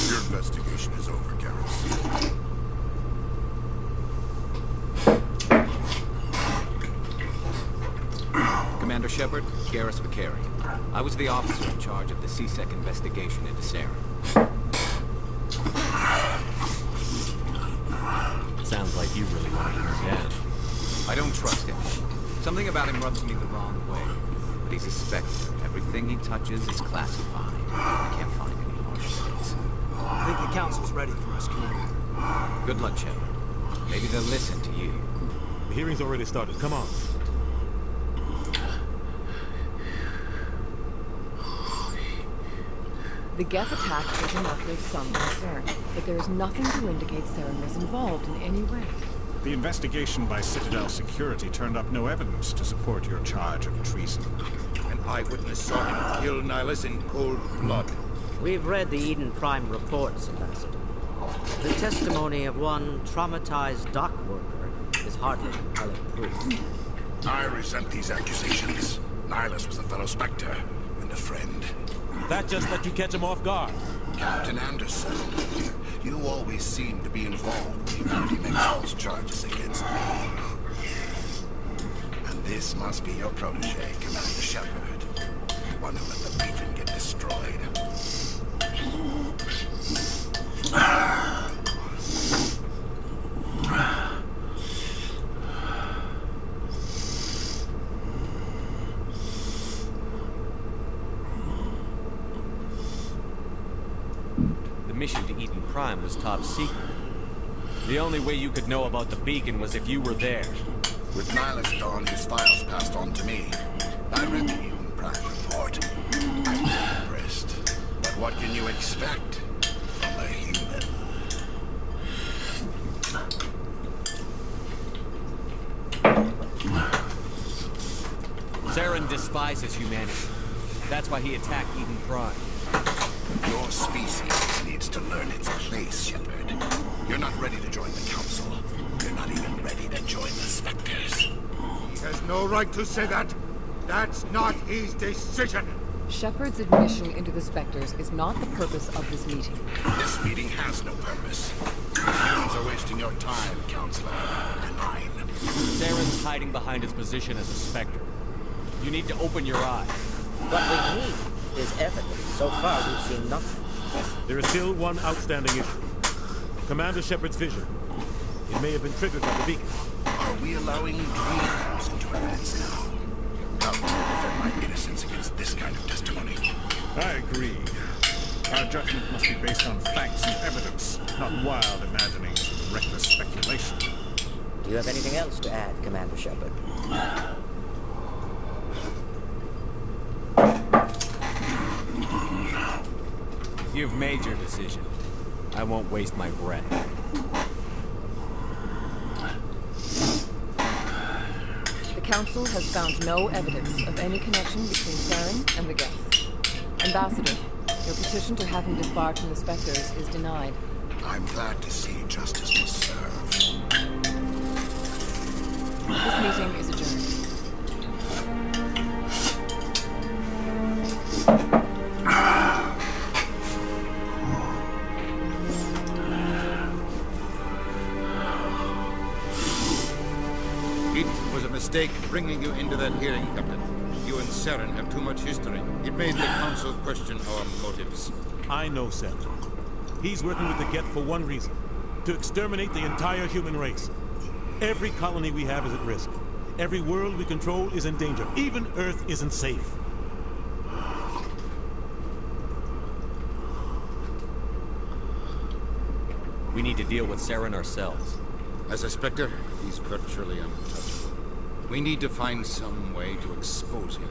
Your investigation is over, Garrus. Garrus Vakari. I was the officer in charge of the CSEC investigation into Saren. Sounds like you really want to hear Dan. I don't trust him. Something about him rubs me the wrong way. But he's a Spectre. Everything he touches is classified. I can't find any hard evidence. I think the Council's ready for us, Commander. Good luck, Shepard. Maybe they'll listen to you. The hearing's already started. Come on. The Geth attack is a matter of some concern, but there is nothing to indicate Saren was involved in any way. The investigation by Citadel Security turned up no evidence to support your charge of treason. An eyewitness saw him kill Nihilus in cold blood. We've read the Eden Prime reports, Ambassador. The testimony of one traumatized dock worker is hardly compelling proof. I resent these accusations. Nihilus was a fellow Spectre and a friend. That just let you catch him off guard. Captain Anderson, you always seem to be involved when humanity makes false charges against me. And this must be your protege, Commander Shepard. The one who let the Beacon get destroyed. The mission to Eden Prime was top secret. The only way you could know about the beacon was if you were there. With Nihilus gone, his files passed on to me. I read the Eden Prime report. I was impressed. But what can you expect from a human? Saren despises humanity. That's why he attacked Eden Prime. Your species needs to learn its place, Shepard. You're not ready to join the Council. You're not even ready to join the Spectres. He has no right to say that. That's not his decision. Shepard's admission into the Spectres is not the purpose of this meeting. This meeting has no purpose. Humans are wasting your time, Counselor, and mine. Saren's hiding behind his position as a Spectre. You need to open your eyes. What we need is evidence. So far, we've seen nothing. There is still one outstanding issue. Commander Shepard's vision. It may have been triggered by the beacon. Are we allowing dreams into evidence now? How can I defend my innocence against this kind of testimony? I agree. Our judgment must be based on facts and evidence, not wild imaginings and reckless speculation. Do you have anything else to add, Commander Shepard? You've made your decision. I won't waste my breath. The Council has found no evidence of any connection between Saren and the Geth. Ambassador, your petition to have him disbarred from the Spectres is denied. I'm glad to see justice was served. This meeting is adjourned. It was a mistake bringing you into that hearing, Captain. You and Saren have too much history. It made the Council question our motives. I know Saren. He's working with the Geth for one reason. To exterminate the entire human race. Every colony we have is at risk. Every world we control is in danger. Even Earth isn't safe. We need to deal with Saren ourselves. As a Spectre, he's virtually untouchable. We need to find some way to expose him.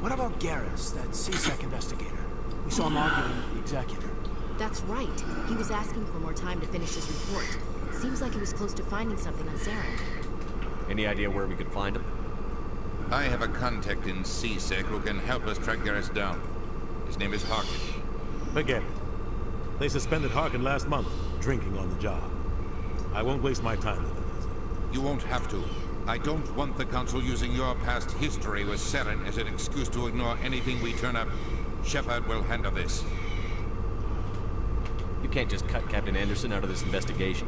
What about Garrus, that CSEC investigator? We saw him arguing with the Executor. That's right. He was asking for more time to finish his report. Seems like he was close to finding something on Saren. Any idea where we could find him? I have a contact in CSEC who can help us track Garrus down. His name is Harkin. Forget it. They suspended Harkin last month, drinking on the job. I won't waste my time with him. You won't have to. I don't want the Council using your past history with Saren as an excuse to ignore anything we turn up. Shepard will handle this. You can't just cut Captain Anderson out of this investigation.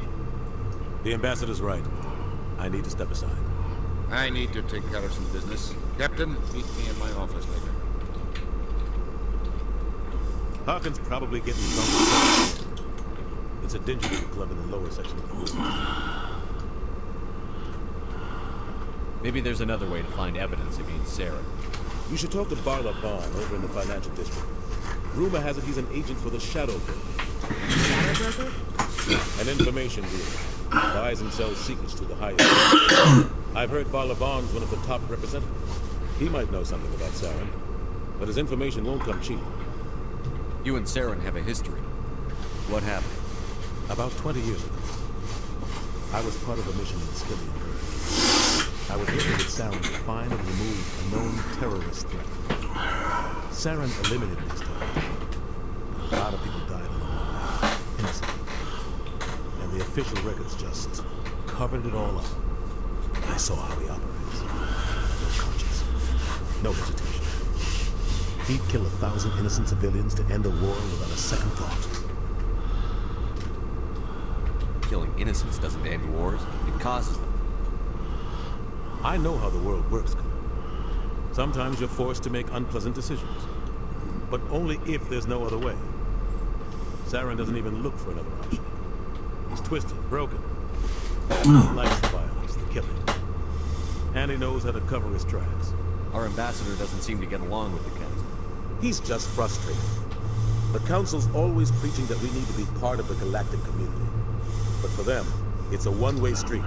The Ambassador's right. I need to step aside. I need to take care of some business. Captain, meet me in my office later. Hawkins probably getting drunk. It's a dingy little club in the lower section of the building. Maybe there's another way to find evidence against Sarah. You should talk to Barla Vaughn over in the financial district. Rumor has it he's an agent for the Shadow Broker. Shadow Broker? An information dealer. Buys and sells secrets to the highest. I've heard Barla Vaughn's one of the top representatives. He might know something about Saren, but his information won't come cheap. You and Saren have a history. What happened? About 20 years ago, I was part of a mission in Skillian. I was working with Saren to find and remove a known terrorist threat. Saren eliminated these targets. A lot of people died along the way, innocent people. And the official records just covered it all up. I saw how he operates. No conscience. No hesitation. He'd kill 1,000 innocent civilians to end a war without a second thought. Killing innocents doesn't end wars. It causes them. I know how the world works, Colonel. Sometimes you're forced to make unpleasant decisions. But only if there's no other way. Saren doesn't even look for another option. He's twisted, broken. He likes the violence, the killing. And he knows how to cover his tracks. Our ambassador doesn't seem to get along with the council. He's just frustrated. The council's always preaching that we need to be part of the galactic community. But for them, it's a one-way street.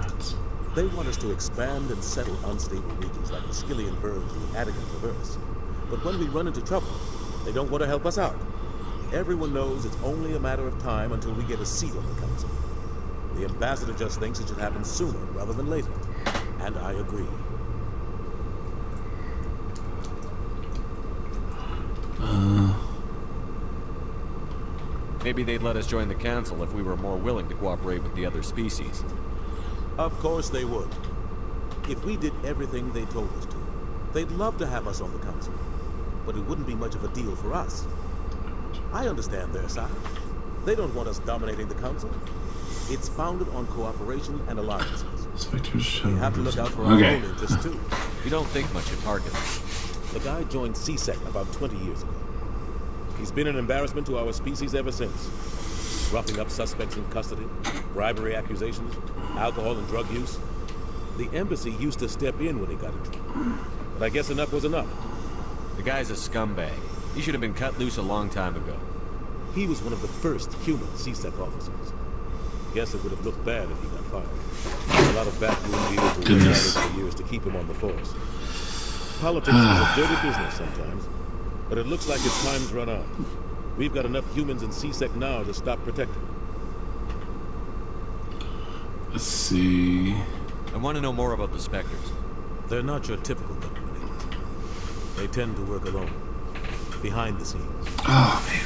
They want us to expand and settle unstable regions like the Skillian Verge and the Attican Traverse. But when we run into trouble, they don't want to help us out. Everyone knows it's only a matter of time until we get a seat on the council. The ambassador just thinks it should happen sooner rather than later. And I agree. Maybe they'd let us join the council if we were more willing to cooperate with the other species. Of course they would. If we did everything they told us to, they'd love to have us on the council. But it wouldn't be much of a deal for us. I understand their side. They don't want us dominating the council. It's founded on cooperation and alliances. We have to look out for our own interests too. You don't think much of Tarkin. The guy joined CSEC about 20 years ago. He's been an embarrassment to our species ever since. Roughing up suspects in custody, bribery accusations, alcohol and drug use. The embassy used to step in when he got in trouble. But I guess enough was enough. The guy's a scumbag. He should have been cut loose a long time ago. He was one of the first human CSEC officers. Guess it would have looked bad if he got fired. A lot of backroom deals were worked out for years to keep him on the force. Politics is a dirty business sometimes, but it looks like its time's run out. We've got enough humans in CSEC now to stop protecting them. Let's see. I want to know more about the Spectres. They're not your typical government agents. They tend to work alone, behind the scenes. Oh, man.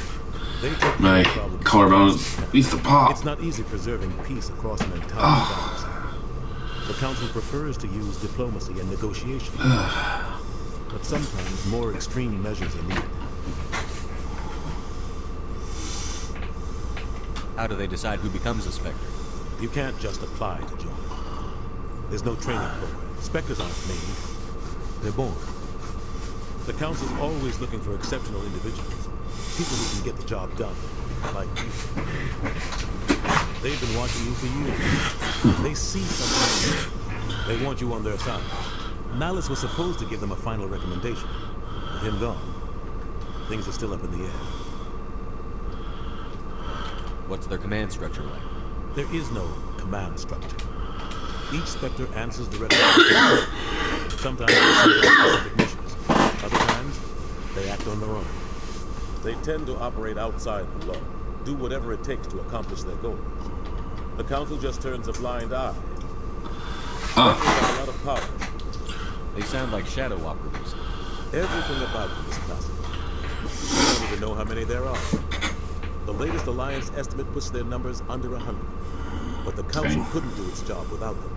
They take my collarbone needs to pop. It's not easy preserving peace across an entire galaxy. The Council prefers to use diplomacy and negotiation. But sometimes more extreme measures are needed. How do they decide who becomes a Spectre? You can't just apply to join. There's no training program. Spectres aren't made. They're born. The Council's always looking for exceptional individuals. People who can get the job done, like you. They've been watching you for years. They see something. They want you on their side. Malice was supposed to give them a final recommendation. With him gone, things are still up in the air. What's their command structure like? There is no command structure. Each Spectre answers directly to the Sometimes they serve on specific missions. Other times, they act on their own. They tend to operate outside the law, do whatever it takes to accomplish their goals. The Council just turns a blind eye. They've got a lot of power. They sound like shadow operatives. Everything about them is classified. We don't even know how many there are. The latest Alliance estimate puts their numbers under 100. But the Council couldn't do its job without them.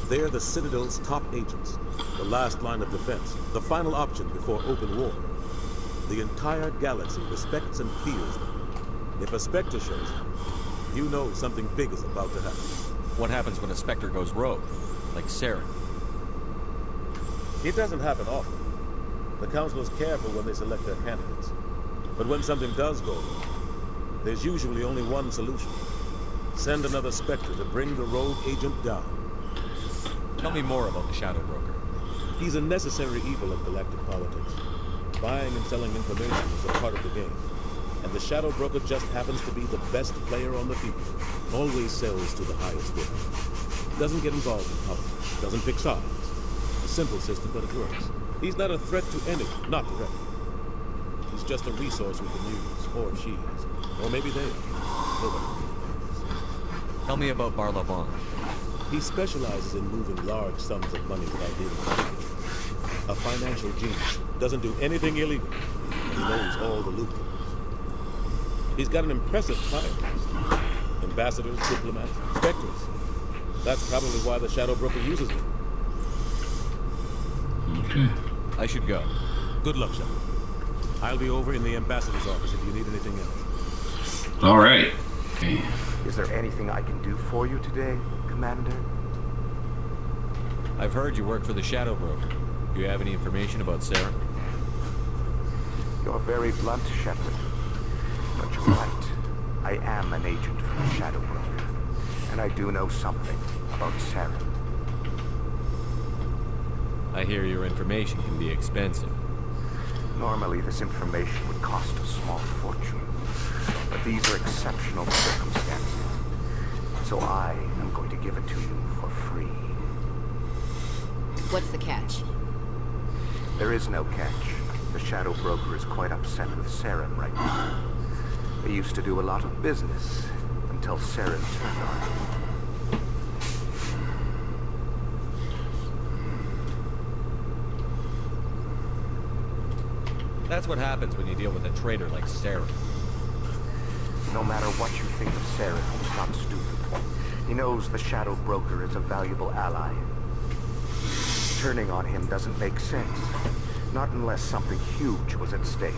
They're the Citadel's top agents, the last line of defense, the final option before open war. The entire galaxy respects and fears them. If a Spectre shows up, you know something big is about to happen. What happens when a Spectre goes rogue, like Saren? It doesn't happen often. The Council is careful when they select their candidates. But when something does go wrong, there's usually only one solution. Send another Spectre to bring the rogue agent down. Tell me more about the Shadow Broker. He's a necessary evil of galactic politics. Buying and selling information is a part of the game. And the Shadow Broker just happens to be the best player on the field. Always sells to the highest bidder. Doesn't get involved in politics. Doesn't pick sides. A simple system, but it works. He's not a threat to anyone, not directly. He's just a resource we can use, or she is. Or maybe they are. Nobody really knows. Tell me about Barlavon. He specializes in moving large sums of money without needing money. A financial genius. Doesn't do anything illegal. And he knows all the loopholes. He's got an impressive client list. Ambassadors, diplomats, Spectres. That's probably why the Shadow Broker uses him. Okay. I should go. Good luck, Shepard. I'll be over in the Ambassador's office if you need anything else. All right. Is there anything I can do for you today, Commander? I've heard you work for the Shadow Broker. Do you have any information about Sarah? You're very blunt, Shepard. But you're right. I am an agent for the Shadow Broker. And I do know something about Sarah. I hear your information can be expensive. Normally, this information would cost a small fortune. But these are exceptional circumstances. So I am going to give it to you for free. What's the catch? There is no catch. The Shadow Broker is quite upset with Saren right now. They used to do a lot of business until Saren turned on him. That's what happens when you deal with a traitor like Sarah. No matter what you think of Saren, he's not stupid. He knows the Shadow Broker is a valuable ally. Turning on him doesn't make sense. Not unless something huge was at stake.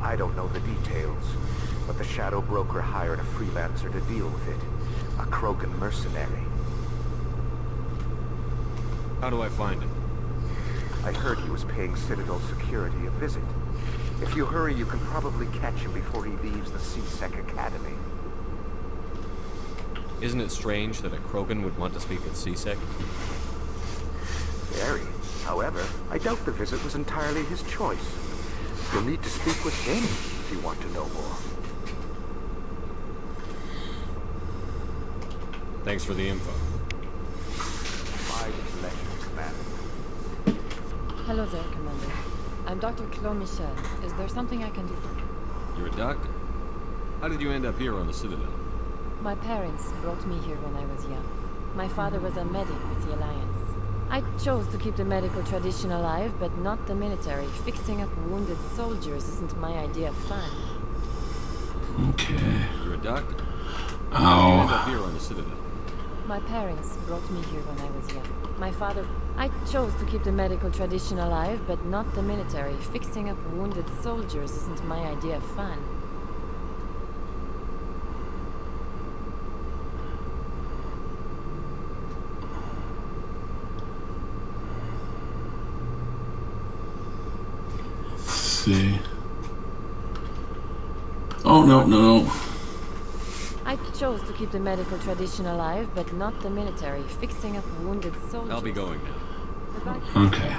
I don't know the details, but the Shadow Broker hired a freelancer to deal with it. A Krogan mercenary. How do I find him? I heard he was paying Citadel security a visit. If you hurry, you can probably catch him before he leaves the C-Sec Academy. Isn't it strange that a Krogan would want to speak with C-Sec? Very. However, I doubt the visit was entirely his choice. You'll need to speak with him if you want to know more. Thanks for the info. My pleasure, Commander. Hello there, Commander. I'm Dr. Claude Michel. Is there something I can do for you? You're a doctor? How did you end up here on the Citadel? My parents brought me here when I was young. My father was a medic with the Alliance. I chose to keep the medical tradition alive, but not the military. Fixing up wounded soldiers isn't my idea of fun. Okay. You're a doctor? Oh. How did you end up here on the Citadel? My parents brought me here when I was young. My father... I chose to keep the medical tradition alive, but not the military. Fixing up wounded soldiers isn't my idea of fun. Let's see. Oh, no. I chose to keep the medical tradition alive, but not the military. Fixing up wounded soldiers. I'll be going now. Goodbye. Okay.